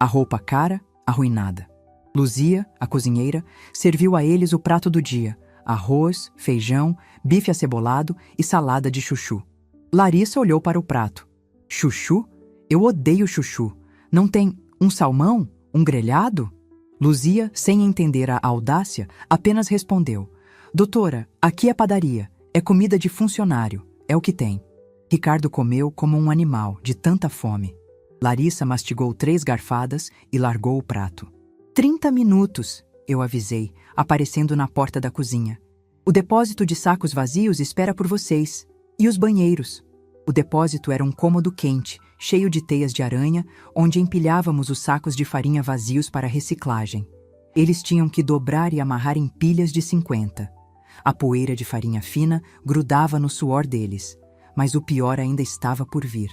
A roupa cara, arruinada. Luzia, a cozinheira, serviu a eles o prato do dia: arroz, feijão, bife acebolado e salada de chuchu. Larissa olhou para o prato. Chuchu? Eu odeio chuchu. Não tem um salmão? Um grelhado? Luzia, sem entender a audácia, apenas respondeu: Doutora, aqui é padaria, é comida de funcionário, é o que tem. Ricardo comeu como um animal, de tanta fome. Larissa mastigou 3 garfadas e largou o prato. 30 minutos, eu avisei, aparecendo na porta da cozinha. O depósito de sacos vazios espera por vocês. E os banheiros? O depósito era um cômodo quente, cheio de teias de aranha, onde empilhávamos os sacos de farinha vazios para reciclagem. Eles tinham que dobrar e amarrar em pilhas de 50. A poeira de farinha fina grudava no suor deles, mas o pior ainda estava por vir: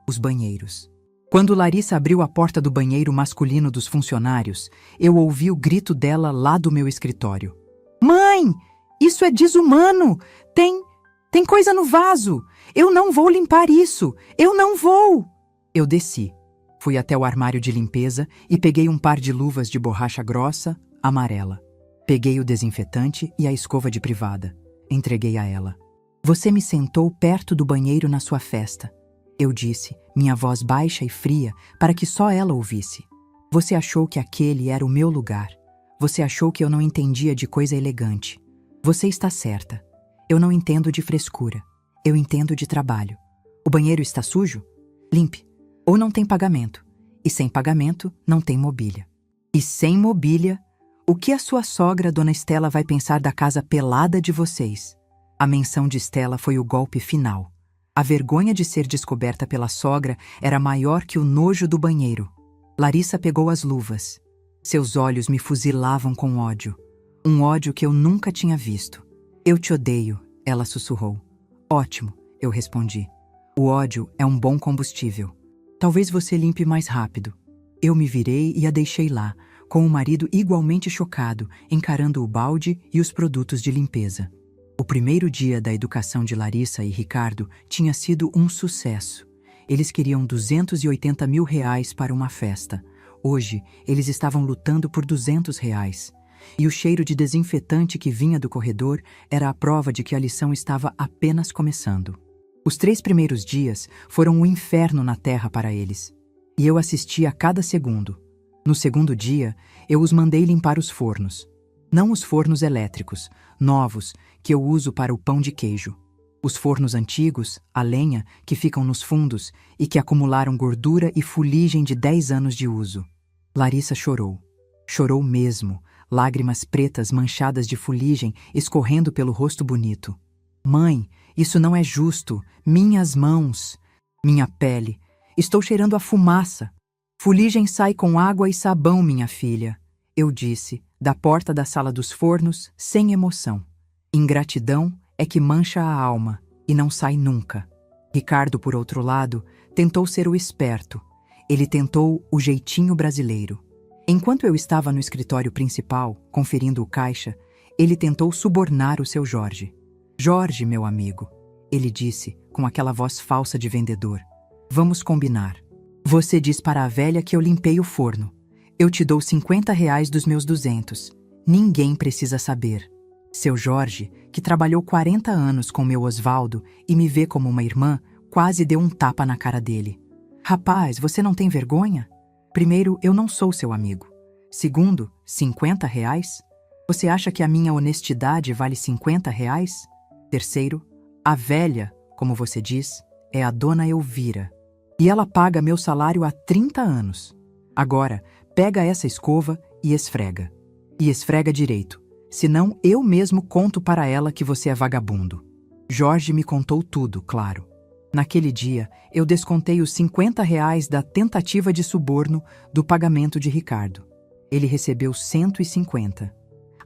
os banheiros. Quando Larissa abriu a porta do banheiro masculino dos funcionários, eu ouvi o grito dela lá do meu escritório. Mãe, isso é desumano! Tem coisa no vaso! Eu não vou limpar isso! Eu não vou! Eu desci. Fui até o armário de limpeza e peguei um par de luvas de borracha grossa, amarela. Peguei o desinfetante e a escova de privada. Entreguei a ela. Você me sentou perto do banheiro na sua festa. Eu disse, minha voz baixa e fria, para que só ela ouvisse. Você achou que aquele era o meu lugar. Você achou que eu não entendia de coisa elegante. Você está certa. Eu não entendo de frescura. Eu entendo de trabalho. O banheiro está sujo? Limpe. Ou não tem pagamento. E sem pagamento, não tem mobília. E sem mobília, o que a sua sogra, Dona Estela, vai pensar da casa pelada de vocês? A menção de Estela foi o golpe final. A vergonha de ser descoberta pela sogra era maior que o nojo do banheiro. Larissa pegou as luvas. Seus olhos me fuzilavam com ódio. Um ódio que eu nunca tinha visto. Eu te odeio, ela sussurrou. Ótimo, eu respondi. O ódio é um bom combustível. Talvez você limpe mais rápido. Eu me virei e a deixei lá, com o marido igualmente chocado, encarando o balde e os produtos de limpeza. O primeiro dia da educação de Larissa e Ricardo tinha sido um sucesso. Eles queriam 280 mil reais para uma festa. Hoje, eles estavam lutando por 200 reais. E o cheiro de desinfetante que vinha do corredor era a prova de que a lição estava apenas começando. Os 3 primeiros dias foram um inferno na terra para eles. E eu assisti a cada segundo. No segundo dia, eu os mandei limpar os fornos. Não os fornos elétricos, novos, que eu uso para o pão de queijo. Os fornos antigos, a lenha, que ficam nos fundos e que acumularam gordura e fuligem de 10 anos de uso. Larissa chorou. Chorou mesmo, lágrimas pretas manchadas de fuligem escorrendo pelo rosto bonito. Mãe, isso não é justo. Minhas mãos. Minha pele. Estou cheirando a fumaça. Fuligem sai com água e sabão, minha filha. Eu disse, da porta da sala dos fornos, sem emoção. Ingratidão é que mancha a alma e não sai nunca. Ricardo, por outro lado, tentou ser o esperto. Ele tentou o jeitinho brasileiro. Enquanto eu estava no escritório principal, conferindo o caixa, ele tentou subornar o seu Jorge. Jorge, meu amigo, ele disse, com aquela voz falsa de vendedor. Vamos combinar. Você diz para a velha que eu limpei o forno. Eu te dou 50 reais dos meus 200. Ninguém precisa saber. Seu Jorge, que trabalhou 40 anos com meu Osvaldo e me vê como uma irmã, quase deu um tapa na cara dele. Rapaz, você não tem vergonha? Primeiro, eu não sou seu amigo. Segundo, 50 reais? Você acha que a minha honestidade vale 50 reais? Terceiro, a velha, como você diz, é a dona Elvira. E ela paga meu salário há 30 anos. Agora, pega essa escova e esfrega. E esfrega direito. Senão eu mesmo conto para ela que você é vagabundo. Jorge me contou tudo, claro. Naquele dia, eu descontei os 50 reais da tentativa de suborno do pagamento de Ricardo. Ele recebeu 150.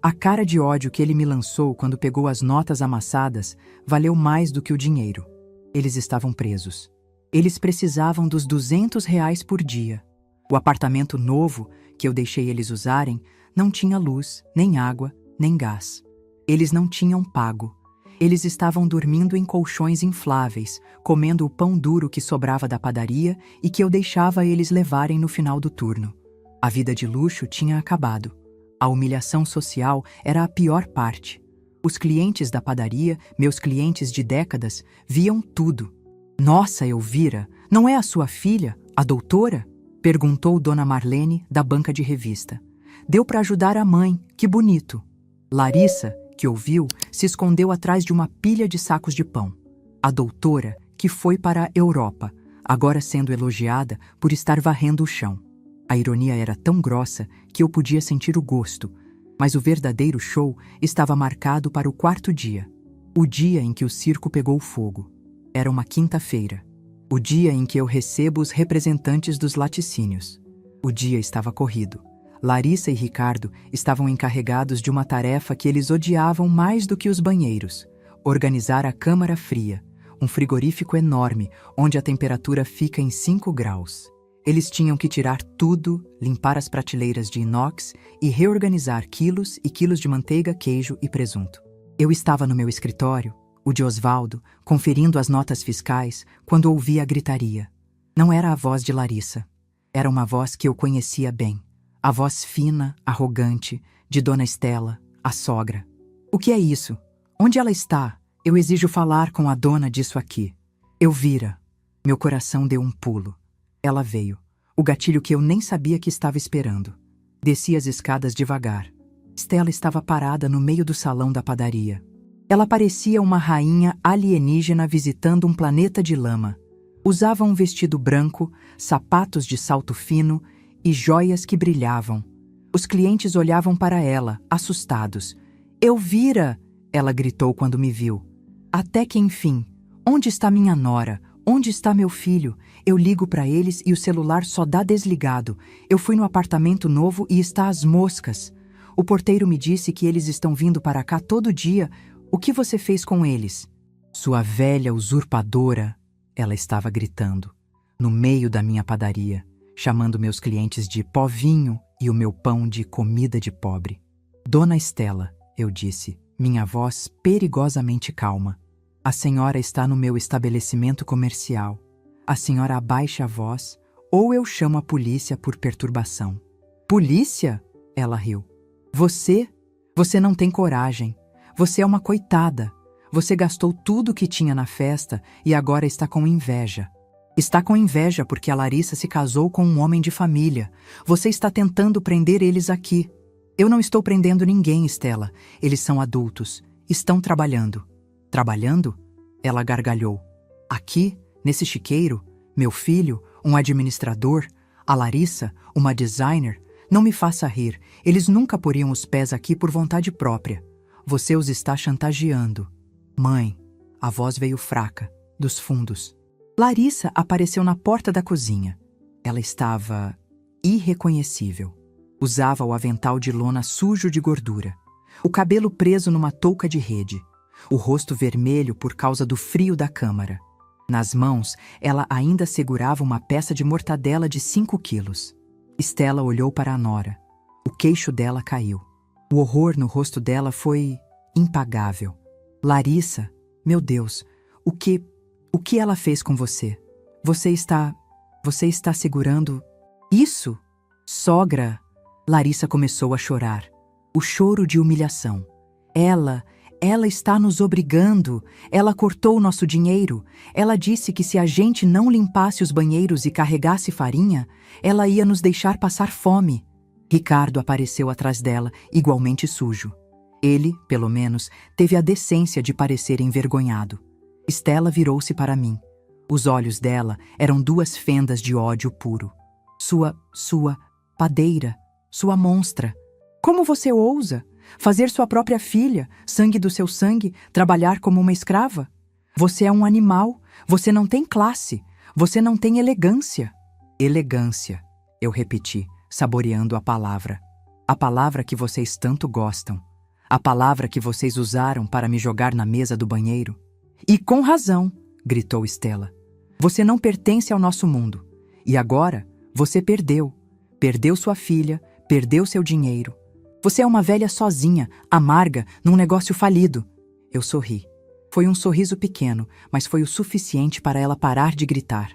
A cara de ódio que ele me lançou quando pegou as notas amassadas valeu mais do que o dinheiro. Eles estavam presos. Eles precisavam dos 200 reais por dia. O apartamento novo, que eu deixei eles usarem, não tinha luz, nem água, nem gás. Eles não tinham pago. Eles estavam dormindo em colchões infláveis, comendo o pão duro que sobrava da padaria e que eu deixava eles levarem no final do turno. A vida de luxo tinha acabado. A humilhação social era a pior parte. Os clientes da padaria, meus clientes de décadas, viam tudo. Nossa, Elvira, não é a sua filha, a doutora? Perguntou Dona Marlene, da banca de revista. Deu para ajudar a mãe, que bonito. Larissa, que ouviu, se escondeu atrás de uma pilha de sacos de pão. A doutora, que foi para a Europa, agora sendo elogiada por estar varrendo o chão. A ironia era tão grossa que eu podia sentir o gosto, mas o verdadeiro show estava marcado para o quarto dia. O dia em que o circo pegou fogo. Era uma quinta-feira. O dia em que eu recebo os representantes dos laticínios. O dia estava corrido. Larissa e Ricardo estavam encarregados de uma tarefa que eles odiavam mais do que os banheiros: organizar a câmara fria, um frigorífico enorme onde a temperatura fica em 5 graus. Eles tinham que tirar tudo, limpar as prateleiras de inox e reorganizar quilos e quilos de manteiga, queijo e presunto. Eu estava no meu escritório, o de Osvaldo, conferindo as notas fiscais, quando ouvi a gritaria. Não era a voz de Larissa. Era uma voz que eu conhecia bem. A voz fina, arrogante, de Dona Estela, a sogra. O que é isso? Onde ela está? Eu exijo falar com a dona disso aqui. Elvira. Meu coração deu um pulo. Ela veio. O gatilho que eu nem sabia que estava esperando. Desci as escadas devagar. Estela estava parada no meio do salão da padaria. Ela parecia uma rainha alienígena visitando um planeta de lama. Usava um vestido branco, sapatos de salto fino e joias que brilhavam. Os clientes olhavam para ela, assustados. "Elvira!" ela gritou quando me viu. Até que, enfim, "Onde está minha nora? Onde está meu filho? Eu ligo para eles e o celular só dá desligado. Eu fui no apartamento novo e está às moscas. O porteiro me disse que eles estão vindo para cá todo dia. O que você fez com eles?" "Sua velha usurpadora!" ela estava gritando, no meio da minha padaria, chamando meus clientes de povinho e o meu pão de comida de pobre. "Dona Estela", eu disse, minha voz perigosamente calma. "A senhora está no meu estabelecimento comercial. A senhora abaixa a voz ou eu chamo a polícia por perturbação." "Polícia?" ela riu. Você não tem coragem. Você é uma coitada. Você gastou tudo que tinha na festa e agora está com inveja. Está com inveja porque a Larissa se casou com um homem de família. Você está tentando prender eles aqui." "Eu não estou prendendo ninguém, Estela. Eles são adultos. Estão trabalhando." "Trabalhando?" ela gargalhou. "Aqui, nesse chiqueiro, meu filho, um administrador, a Larissa, uma designer. Não me faça rir. Eles nunca poriam os pés aqui por vontade própria. Você os está chantageando." "Mãe." A voz veio fraca, dos fundos. Larissa apareceu na porta da cozinha. Ela estava irreconhecível. Usava o avental de lona sujo de gordura, o cabelo preso numa touca de rede, o rosto vermelho por causa do frio da câmara. Nas mãos, ela ainda segurava uma peça de mortadela de 5 quilos. Estela olhou para a nora. O queixo dela caiu. O horror no rosto dela foi impagável. "Larissa, meu Deus, o que ela fez com você? Você está segurando isso?" "Sogra!" Larissa começou a chorar. O choro de humilhação. Ela está nos obrigando. Ela cortou o nosso dinheiro. Ela disse que se a gente não limpasse os banheiros e carregasse farinha, ela ia nos deixar passar fome. Ricardo apareceu atrás dela, igualmente sujo. Ele, pelo menos, teve a decência de parecer envergonhado. Estela virou-se para mim. Os olhos dela eram 2 fendas de ódio puro. Sua padeira, sua monstra. Como você ousa? Fazer sua própria filha, sangue do seu sangue, trabalhar como uma escrava? Você é um animal. Você não tem classe. Você não tem elegância." "Elegância", eu repeti, saboreando a palavra. "A palavra que vocês tanto gostam. A palavra que vocês usaram para me jogar na mesa do banheiro." "E com razão", gritou Estela. "Você não pertence ao nosso mundo. E agora, você perdeu. Perdeu sua filha, perdeu seu dinheiro. Você é uma velha sozinha, amarga, num negócio falido." Eu sorri. Foi um sorriso pequeno, mas foi o suficiente para ela parar de gritar.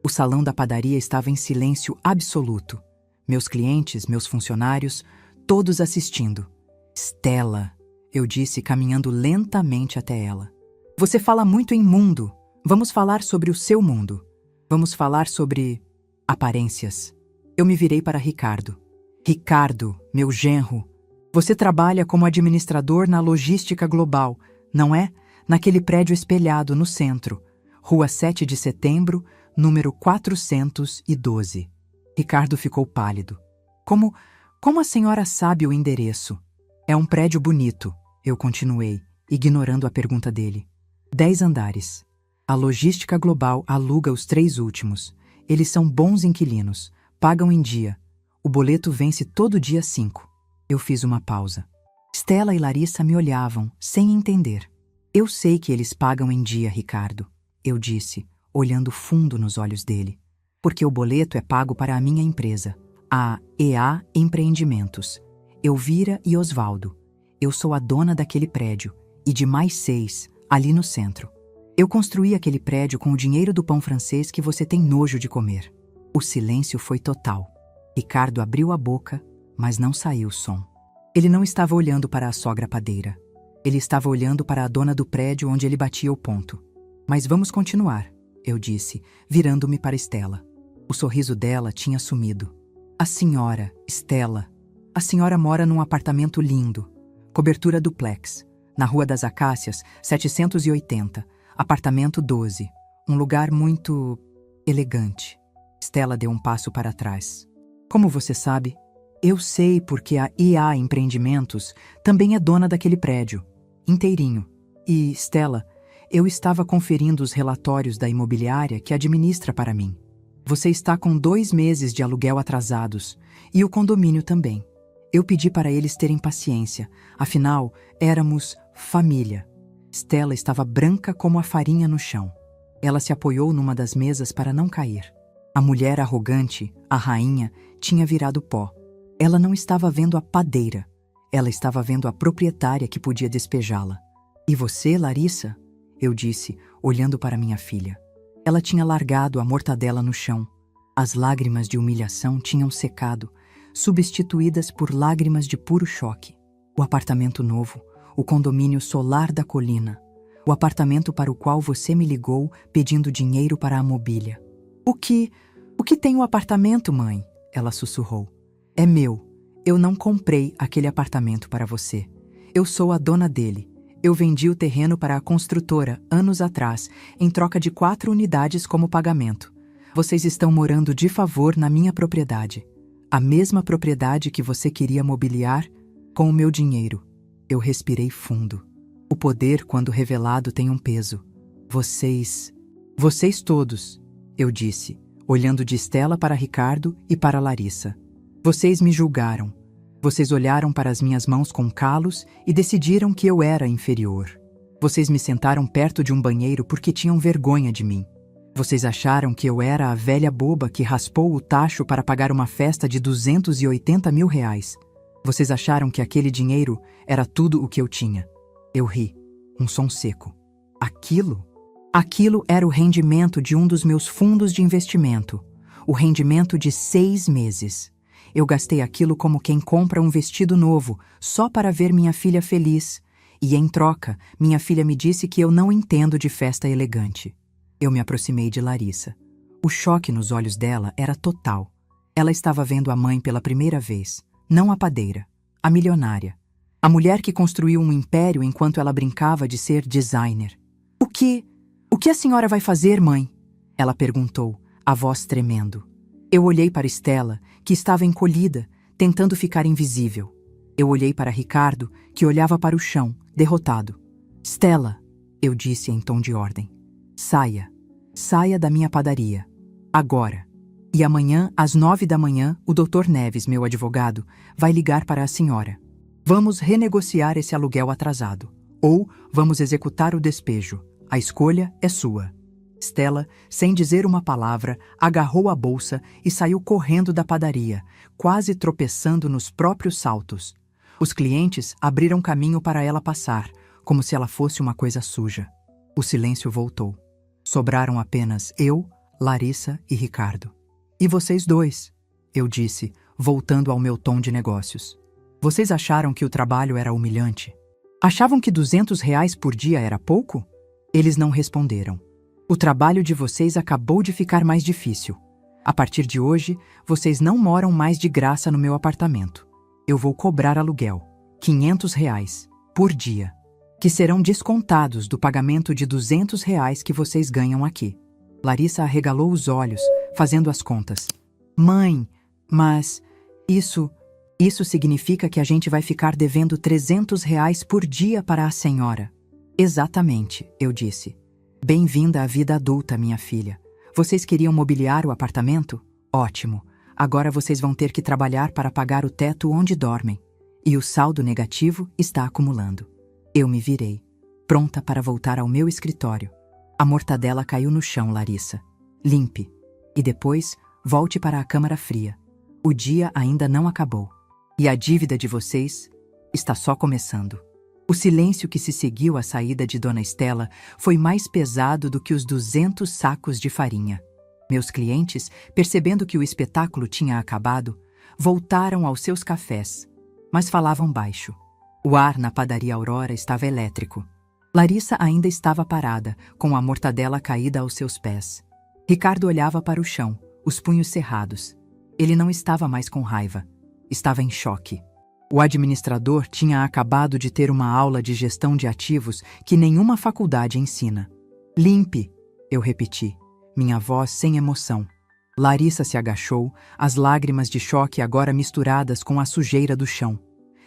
O salão da padaria estava em silêncio absoluto. Meus clientes, meus funcionários, todos assistindo. "Estela", eu disse, caminhando lentamente até ela. "Você fala muito em mundo. Vamos falar sobre o seu mundo. Vamos falar sobre aparências." Eu me virei para Ricardo. Ricardo, meu genro, você trabalha como administrador na logística global, não é? Naquele prédio espelhado no centro, Rua 7 de Setembro, número 412. Ricardo ficou pálido. Como a senhora sabe o endereço? É um prédio bonito, eu continuei, ignorando a pergunta dele. 10 andares. A logística global aluga os 3 últimos. Eles são bons inquilinos, pagam em dia. O boleto vence todo dia 5. Eu fiz uma pausa. Stella e Larissa me olhavam, sem entender. Eu sei que eles pagam em dia, Ricardo, eu disse, olhando fundo nos olhos dele. Porque o boleto é pago para a minha empresa, a EA Empreendimentos. Elvira e Osvaldo. Eu sou a dona daquele prédio, e de mais 6, ali no centro. Eu construí aquele prédio com o dinheiro do pão francês que você tem nojo de comer. O silêncio foi total. Ricardo abriu a boca, mas não saiu som. Ele não estava olhando para a sogra padeira. Ele estava olhando para a dona do prédio onde ele batia o ponto. Mas vamos continuar, eu disse, virando-me para Stella. O sorriso dela tinha sumido. A senhora, Stella. A senhora mora num apartamento lindo. Cobertura duplex. Na Rua das Acácias, 780. Apartamento 12. Um lugar muito elegante. Stella deu um passo para trás. Como você sabe? Eu sei porque a IA Empreendimentos também é dona daquele prédio. Inteirinho. E, Stella, eu estava conferindo os relatórios da imobiliária que administra para mim. Você está com 2 meses de aluguel atrasados. E o condomínio também. Eu pedi para eles terem paciência. Afinal, éramos família. Stella estava branca como a farinha no chão. Ela se apoiou numa das mesas para não cair. A mulher arrogante, a rainha, tinha virado pó. Ela não estava vendo a padeira. Ela estava vendo a proprietária que podia despejá-la. E você, Larissa? Eu disse, olhando para minha filha. Ela tinha largado a mortadela no chão. As lágrimas de humilhação tinham secado, substituídas por lágrimas de puro choque. O apartamento novo, o condomínio solar da colina, o apartamento para o qual você me ligou pedindo dinheiro para a mobília. O que tem o apartamento, mãe? Ela sussurrou. É meu. Eu não comprei aquele apartamento para você. Eu sou a dona dele. Eu vendi o terreno para a construtora anos atrás, em troca de 4 unidades como pagamento. Vocês estão morando de favor na minha propriedade. A mesma propriedade que você queria mobiliar com o meu dinheiro. Eu respirei fundo. O poder, quando revelado, tem um peso. Vocês todos, eu disse, olhando de Stella para Ricardo e para Larissa. Vocês me julgaram. Vocês olharam para as minhas mãos com calos e decidiram que eu era inferior. Vocês me sentaram perto de um banheiro porque tinham vergonha de mim. Vocês acharam que eu era a velha boba que raspou o tacho para pagar uma festa de 280 mil reais. Vocês acharam que aquele dinheiro era tudo o que eu tinha. Eu ri. Um som seco. Aquilo era o rendimento de um dos meus fundos de investimento. O rendimento de 6 meses. Eu gastei aquilo como quem compra um vestido novo, só para ver minha filha feliz. E, em troca, minha filha me disse que eu não entendo de festa elegante. Eu me aproximei de Larissa. O choque nos olhos dela era total. Ela estava vendo a mãe pela primeira vez. Não a padeira, a milionária. A mulher que construiu um império enquanto ela brincava de ser designer. O que a senhora vai fazer, mãe? Ela perguntou, a voz tremendo. Eu olhei para Stella, que estava encolhida, tentando ficar invisível. Eu olhei para Ricardo, que olhava para o chão, derrotado. Stella, eu disse em tom de ordem. Saia da minha padaria. Agora. E amanhã, às 9 da manhã, o Dr. Neves, meu advogado, vai ligar para a senhora. Vamos renegociar esse aluguel atrasado. Ou vamos executar o despejo. A escolha é sua. Stella, sem dizer uma palavra, agarrou a bolsa e saiu correndo da padaria, quase tropeçando nos próprios saltos. Os clientes abriram caminho para ela passar, como se ela fosse uma coisa suja. O silêncio voltou. Sobraram apenas eu, Larissa e Ricardo. E vocês dois, eu disse, voltando ao meu tom de negócios. Vocês acharam que o trabalho era humilhante? Achavam que 200 reais por dia era pouco? Eles não responderam. O trabalho de vocês acabou de ficar mais difícil. A partir de hoje, vocês não moram mais de graça no meu apartamento. Eu vou cobrar aluguel, R$ 500 por dia, que serão descontados do pagamento de R$ 200 que vocês ganham aqui. Larissa arregalou os olhos, fazendo as contas. Mãe, mas isso significa que a gente vai ficar devendo R$ 300 por dia para a senhora. Exatamente, eu disse. Bem-vinda à vida adulta, minha filha. Vocês queriam mobiliar o apartamento? Ótimo. Agora vocês vão ter que trabalhar para pagar o teto onde dormem. E o saldo negativo está acumulando. Eu me virei, pronta para voltar ao meu escritório. A mortadela caiu no chão, Larissa. Limpe. E depois, volte para a câmara fria. O dia ainda não acabou. E a dívida de vocês está só começando. O silêncio que se seguiu à saída de Dona Estela foi mais pesado do que os 200 sacos de farinha. Meus clientes, percebendo que o espetáculo tinha acabado, voltaram aos seus cafés, mas falavam baixo. O ar na padaria Aurora estava elétrico. Larissa ainda estava parada, com a mortadela caída aos seus pés. Ricardo olhava para o chão, os punhos cerrados. Ele não estava mais com raiva. Estava em choque. O administrador tinha acabado de ter uma aula de gestão de ativos que nenhuma faculdade ensina. Limpe, eu repeti, minha voz sem emoção. Larissa se agachou, as lágrimas de choque agora misturadas com a sujeira do chão.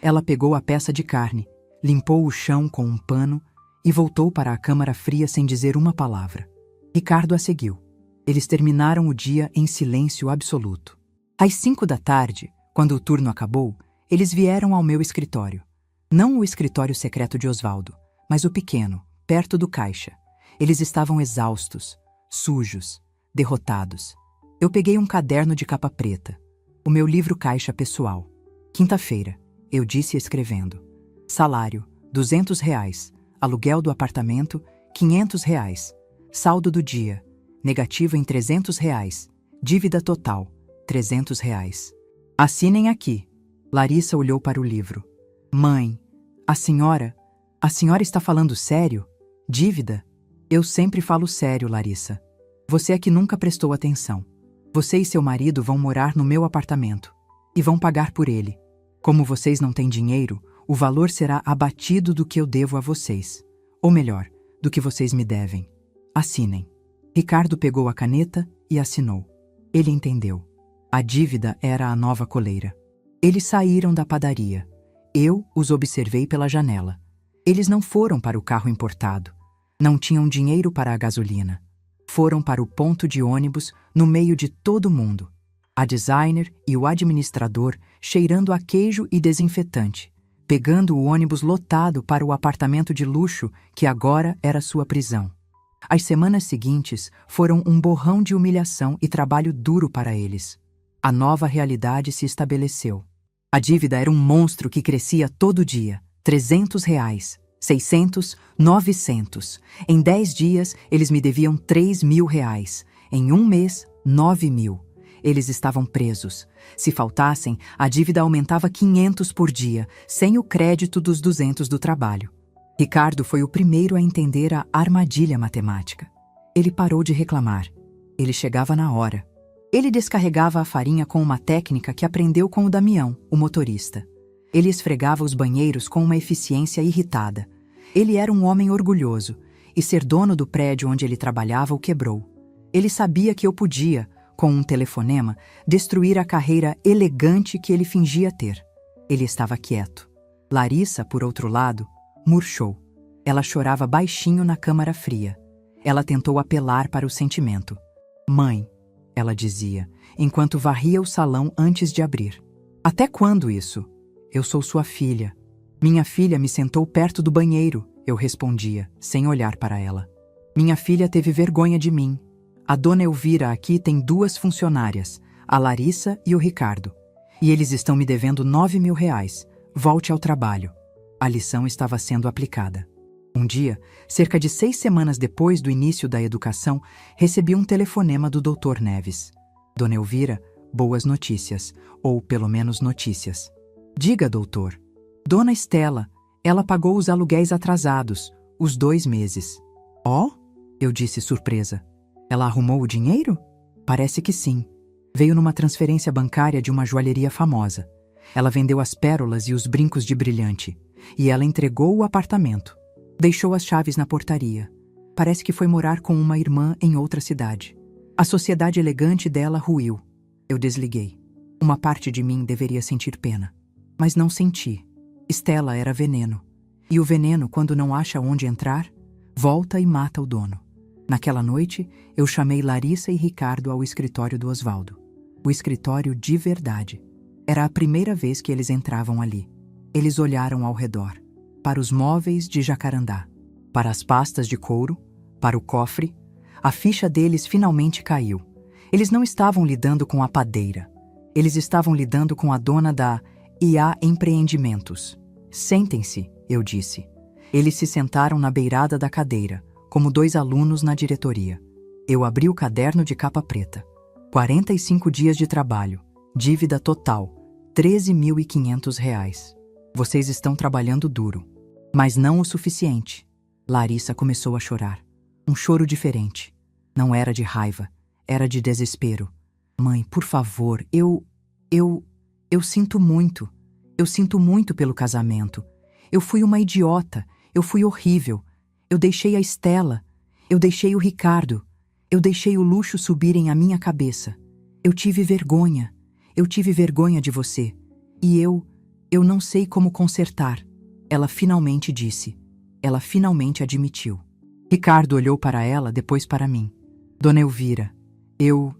Ela pegou a peça de carne, limpou o chão com um pano e voltou para a câmara fria sem dizer uma palavra. Ricardo a seguiu. Eles terminaram o dia em silêncio absoluto. Às 5 da tarde, quando o turno acabou, eles vieram ao meu escritório. Não o escritório secreto de Osvaldo, mas o pequeno, perto do caixa. Eles estavam exaustos, sujos, derrotados. Eu peguei um caderno de capa preta, o meu livro caixa pessoal. Quinta-feira, eu disse escrevendo. Salário, R$ 200. Aluguel do apartamento, R$ 500. Saldo do dia, negativo em R$ 300. Dívida total, R$ 300. Assinem aqui. Larissa olhou para o livro. Mãe, a senhora está falando sério? Dívida? Eu sempre falo sério, Larissa. Você é que nunca prestou atenção. Você e seu marido vão morar no meu apartamento e vão pagar por ele. Como vocês não têm dinheiro, o valor será abatido do que eu devo a vocês. Ou melhor, do que vocês me devem. Assinem. Ricardo pegou a caneta e assinou. Ele entendeu. A dívida era a nova coleira. Eles saíram da padaria. Eu os observei pela janela. Eles não foram para o carro importado. Não tinham dinheiro para a gasolina. Foram para o ponto de ônibus no meio de todo mundo. A designer e o administrador cheirando a queijo e desinfetante, pegando o ônibus lotado para o apartamento de luxo que agora era sua prisão. As semanas seguintes foram um borrão de humilhação e trabalho duro para eles. A nova realidade se estabeleceu. A dívida era um monstro que crescia todo dia. R$ 300, 600, 900. Em 10 dias, eles me deviam R$ 3.000. Em um mês, 9.000. Eles estavam presos. Se faltassem, a dívida aumentava 500 por dia, sem o crédito dos 200 do trabalho. Ricardo foi o primeiro a entender a armadilha matemática. Ele parou de reclamar. Ele chegava na hora. Ele descarregava a farinha com uma técnica que aprendeu com o Damião, o motorista. Ele esfregava os banheiros com uma eficiência irritada. Ele era um homem orgulhoso, e ser dono do prédio onde ele trabalhava o quebrou. Ele sabia que eu podia, com um telefonema, destruir a carreira elegante que ele fingia ter. Ele estava quieto. Larissa, por outro lado, murchou. Ela chorava baixinho na câmara fria. Ela tentou apelar para o sentimento. Mãe, ela dizia, enquanto varria o salão antes de abrir. Até quando isso? Eu sou sua filha. Minha filha me sentou perto do banheiro, eu respondia, sem olhar para ela. Minha filha teve vergonha de mim. A dona Elvira aqui tem 2 funcionárias, a Larissa e o Ricardo. E eles estão me devendo R$ 9.000. Volte ao trabalho. A lição estava sendo aplicada. Um dia, cerca de 6 semanas depois do início da educação, recebi um telefonema do Dr. Neves. Dona Elvira, boas notícias, ou pelo menos notícias. Diga, doutor. Dona Estela, ela pagou os aluguéis atrasados, os 2 meses. Oh? Eu disse surpresa. Ela arrumou o dinheiro? Parece que sim. Veio numa transferência bancária de uma joalheria famosa. Ela vendeu as pérolas e os brincos de brilhante. E ela entregou o apartamento. Deixou as chaves na portaria. Parece que foi morar com uma irmã em outra cidade. A sociedade elegante dela ruiu. Eu desliguei. Uma parte de mim deveria sentir pena. Mas não senti. Stella era veneno. E o veneno, quando não acha onde entrar, volta e mata o dono. Naquela noite, eu chamei Larissa e Ricardo ao escritório do Osvaldo. O escritório de verdade. Era a primeira vez que eles entravam ali. Eles olharam ao redor. Para os móveis de jacarandá. Para as pastas de couro. Para o cofre. A ficha deles finalmente caiu. Eles não estavam lidando com a padeira. Eles estavam lidando com a dona da IA Empreendimentos. Sentem-se, eu disse. Eles se sentaram na beirada da cadeira, como dois alunos na diretoria. Eu abri o caderno de capa preta. 45 dias de trabalho. Dívida total. R$ 13.500. Vocês estão trabalhando duro. Mas não o suficiente. Larissa começou a chorar. Um choro diferente. Não era de raiva. Era de desespero. Mãe, por favor, eu sinto muito. Eu sinto muito pelo casamento. Eu fui uma idiota. Eu fui horrível. Eu deixei a Stella. Eu deixei o Ricardo. Eu deixei o luxo subirem a minha cabeça. Eu tive vergonha. Eu tive vergonha de você. E eu não sei como consertar. Ela finalmente disse. Ela finalmente admitiu. Ricardo olhou para ela, depois para mim. Dona Elvira, eu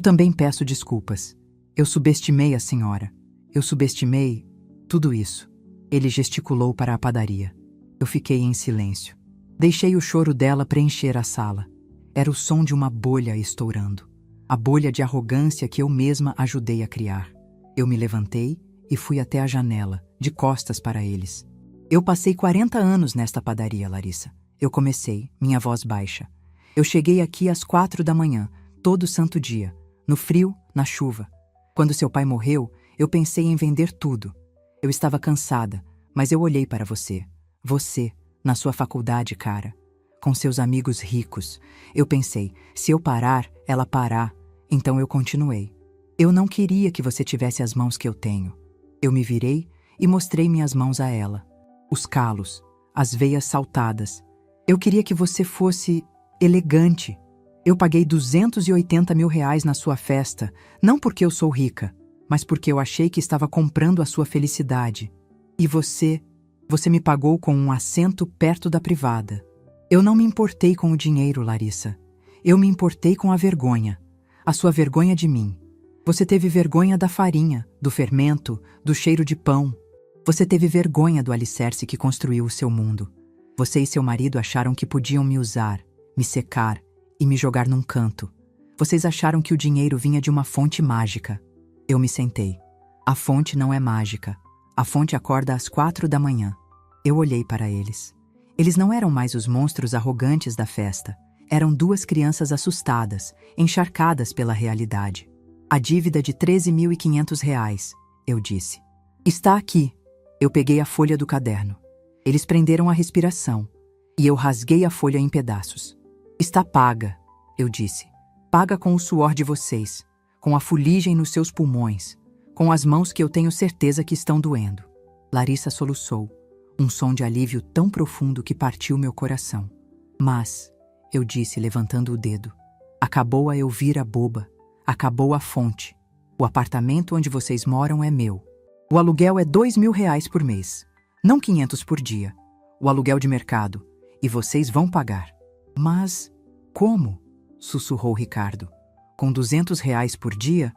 também peço desculpas. Eu subestimei a senhora. Eu subestimei tudo isso. Ele gesticulou para a padaria. Eu fiquei em silêncio. Deixei o choro dela preencher a sala. Era o som de uma bolha estourando. A bolha de arrogância que eu mesma ajudei a criar. Eu me levantei e fui até a janela, de costas para eles. Eu passei 40 anos nesta padaria, Larissa. Eu comecei, minha voz baixa. Eu cheguei aqui às 4 da manhã, todo santo dia, no frio, na chuva. Quando seu pai morreu, eu pensei em vender tudo. Eu estava cansada, mas eu olhei para você. Você, na sua faculdade, cara. Com seus amigos ricos. Eu pensei, se eu parar, ela parar. Então eu continuei. Eu não queria que você tivesse as mãos que eu tenho. Eu me virei e mostrei minhas mãos a ela. Os calos, as veias saltadas. Eu queria que você fosse elegante. Eu paguei R$ 280 mil na sua festa, não porque eu sou rica, mas porque eu achei que estava comprando a sua felicidade. E você me pagou com um assento perto da privada. Eu não me importei com o dinheiro, Larissa. Eu me importei com a vergonha. A sua vergonha de mim. Você teve vergonha da farinha, do fermento, do cheiro de pão. Você teve vergonha do alicerce que construiu o seu mundo. Você e seu marido acharam que podiam me usar, me secar e me jogar num canto. Vocês acharam que o dinheiro vinha de uma fonte mágica. Eu me sentei. A fonte não é mágica. A fonte acorda às 4 da manhã. Eu olhei para eles. Eles não eram mais os monstros arrogantes da festa. Eram duas crianças assustadas, encharcadas pela realidade. A dívida de R$ 13.500, eu disse. Está aqui. Eu peguei a folha do caderno. Eles prenderam a respiração, e eu rasguei a folha em pedaços. Está paga, eu disse. Paga com o suor de vocês, com a fuligem nos seus pulmões, com as mãos que eu tenho certeza que estão doendo. Larissa soluçou, um som de alívio tão profundo que partiu meu coração. Mas, eu disse levantando o dedo, acabou a Elvira boba, acabou a fonte. O apartamento onde vocês moram é meu. O aluguel é R$ 2.000 por mês. Não 500 por dia. O aluguel de mercado. E vocês vão pagar. Mas, como? Sussurrou Ricardo. Com R$ 200 por dia?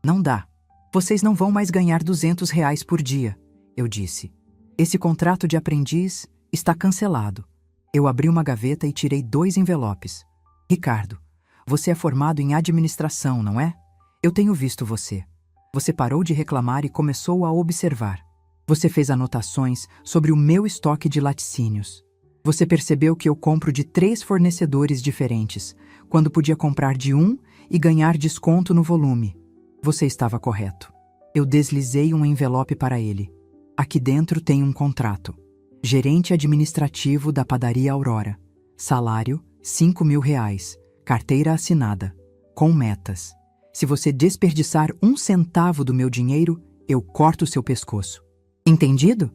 Não dá. Vocês não vão mais ganhar R$ 200 por dia, eu disse. Esse contrato de aprendiz está cancelado. Eu abri uma gaveta e tirei 2 envelopes. Ricardo, você é formado em administração, não é? Eu tenho visto você. Você parou de reclamar e começou a observar. Você fez anotações sobre o meu estoque de laticínios. Você percebeu que eu compro de 3 fornecedores diferentes, quando podia comprar de um e ganhar desconto no volume. Você estava correto. Eu deslizei um envelope para ele. Aqui dentro tem um contrato. Gerente administrativo da padaria Aurora. Salário, R$ 5.000. Carteira assinada. Com metas. Se você desperdiçar 1 centavo do meu dinheiro, eu corto seu pescoço. Entendido?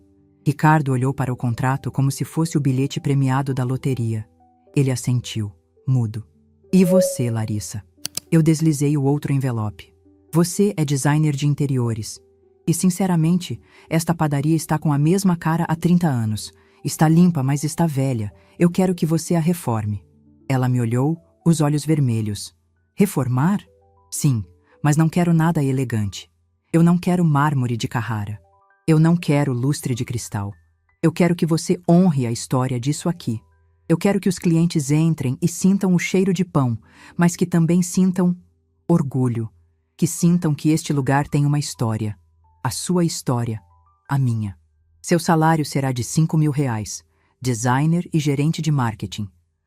Ricardo olhou para o contrato como se fosse o bilhete premiado da loteria. Ele assentiu, mudo. E você, Larissa? Eu deslizei o outro envelope. Você é designer de interiores. E, sinceramente, esta padaria está com a mesma cara há 30 anos. Está limpa, mas está velha. Eu quero que você a reforme. Ela me olhou, os olhos vermelhos. Reformar? Sim, mas não quero nada elegante. Eu não quero mármore de Carrara. Eu não quero lustre de cristal. Eu quero que você honre a história disso aqui. Eu quero que os clientes entrem e sintam o cheiro de pão, mas que também sintam orgulho. Que sintam que este lugar tem uma história. A sua história. A minha. Seu salário será de R$ 5.000. Designer e gerente de marketing.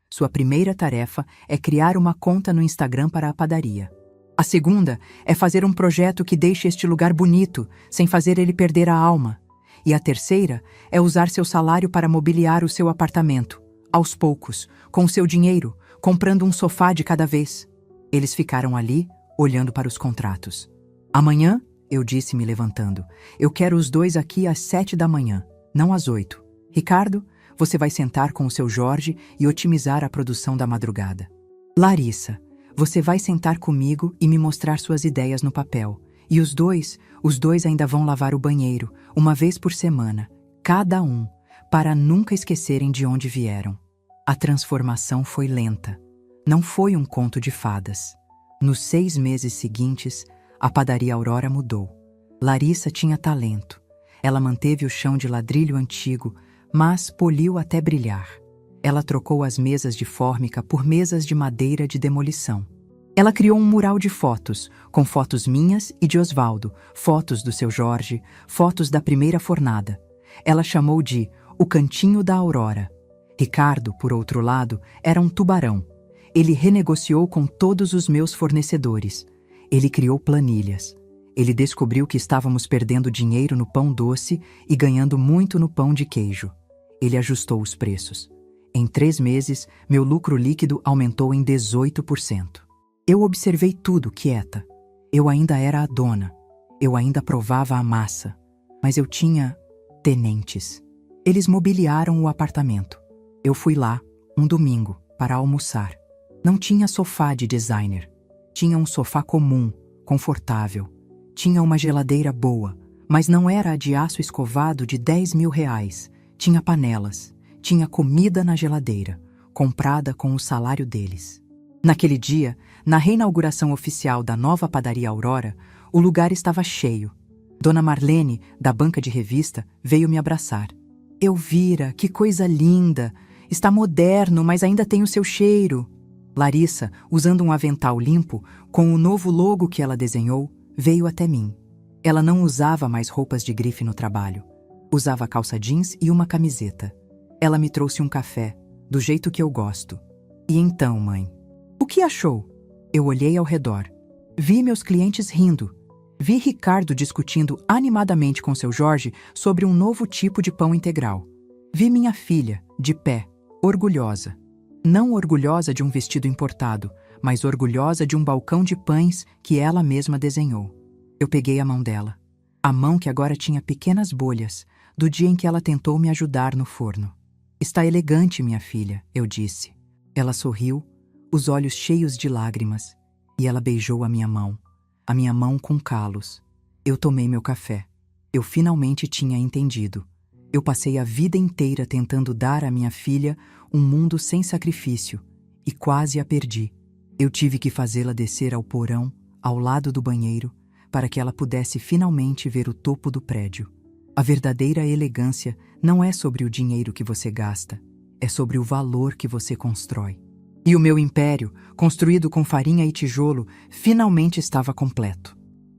Sua primeira tarefa é criar uma conta no Instagram para a padaria. A segunda é fazer um projeto que deixe este lugar bonito, sem fazer ele perder a alma. E a terceira é usar seu salário para mobiliar o seu apartamento, aos poucos, com o seu dinheiro, comprando um sofá de cada vez. Eles ficaram ali, olhando para os contratos. Amanhã, eu disse me levantando, eu quero os dois aqui às 7 da manhã, não às 8. Ricardo, você vai sentar com o seu Jorge e otimizar a produção da madrugada. Larissa, você vai sentar comigo e me mostrar suas ideias no papel. E os dois ainda vão lavar o banheiro, uma vez por semana, cada um, para nunca esquecerem de onde vieram. A transformação foi lenta. Não foi um conto de fadas. Nos 6 meses seguintes, a padaria Aurora mudou. Larissa tinha talento. Ela manteve o chão de ladrilho antigo, mas poliu até brilhar. Ela trocou as mesas de fórmica por mesas de madeira de demolição. Ela criou um mural de fotos, com fotos minhas e de Osvaldo, fotos do seu Jorge, fotos da primeira fornada. Ela chamou de O Cantinho da Aurora. Ricardo, por outro lado, era um tubarão. Ele renegociou com todos os meus fornecedores. Ele criou planilhas. Ele descobriu que estávamos perdendo dinheiro no pão doce e ganhando muito no pão de queijo. Ele ajustou os preços. Em 3 meses, meu lucro líquido aumentou em 18%. Eu observei tudo quieta. Eu ainda era a dona. Eu ainda provava a massa. Mas eu tinha tenentes. Eles mobiliaram o apartamento. Eu fui lá, um domingo, para almoçar. Não tinha sofá de designer. Tinha um sofá comum, confortável. Tinha uma geladeira boa, mas não era a de aço escovado de R$ 10.000. Tinha panelas. Tinha comida na geladeira, comprada com o salário deles. Naquele dia, na reinauguração oficial da nova padaria Aurora, o lugar estava cheio. Dona Marlene, da banca de revista, veio me abraçar. Elvira, que coisa linda! Está moderno, mas ainda tem o seu cheiro. Larissa, usando um avental limpo, com o novo logo que ela desenhou, veio até mim. Ela não usava mais roupas de grife no trabalho. Usava calça jeans e uma camiseta. Ela me trouxe um café, do jeito que eu gosto. E então, mãe? O que achou? Eu olhei ao redor. Vi meus clientes rindo. Vi Ricardo discutindo animadamente com seu Jorge sobre um novo tipo de pão integral. Vi minha filha, de pé, orgulhosa. Não orgulhosa de um vestido importado, mas orgulhosa de um balcão de pães que ela mesma desenhou. Eu peguei a mão dela. A mão que agora tinha pequenas bolhas, do dia em que ela tentou me ajudar no forno. Está elegante, minha filha, eu disse. Ela sorriu, os olhos cheios de lágrimas, e ela beijou a minha mão com calos. Eu tomei meu café. Eu finalmente tinha entendido. Eu passei a vida inteira tentando dar à minha filha um mundo sem sacrifício, e quase a perdi. Eu tive que fazê-la descer ao porão, ao lado do banheiro, para que ela pudesse finalmente ver o topo do prédio. A verdadeira elegância não é sobre o dinheiro que você gasta, é sobre o valor que você constrói. E o meu império, construído com farinha e tijolo, finalmente estava completo.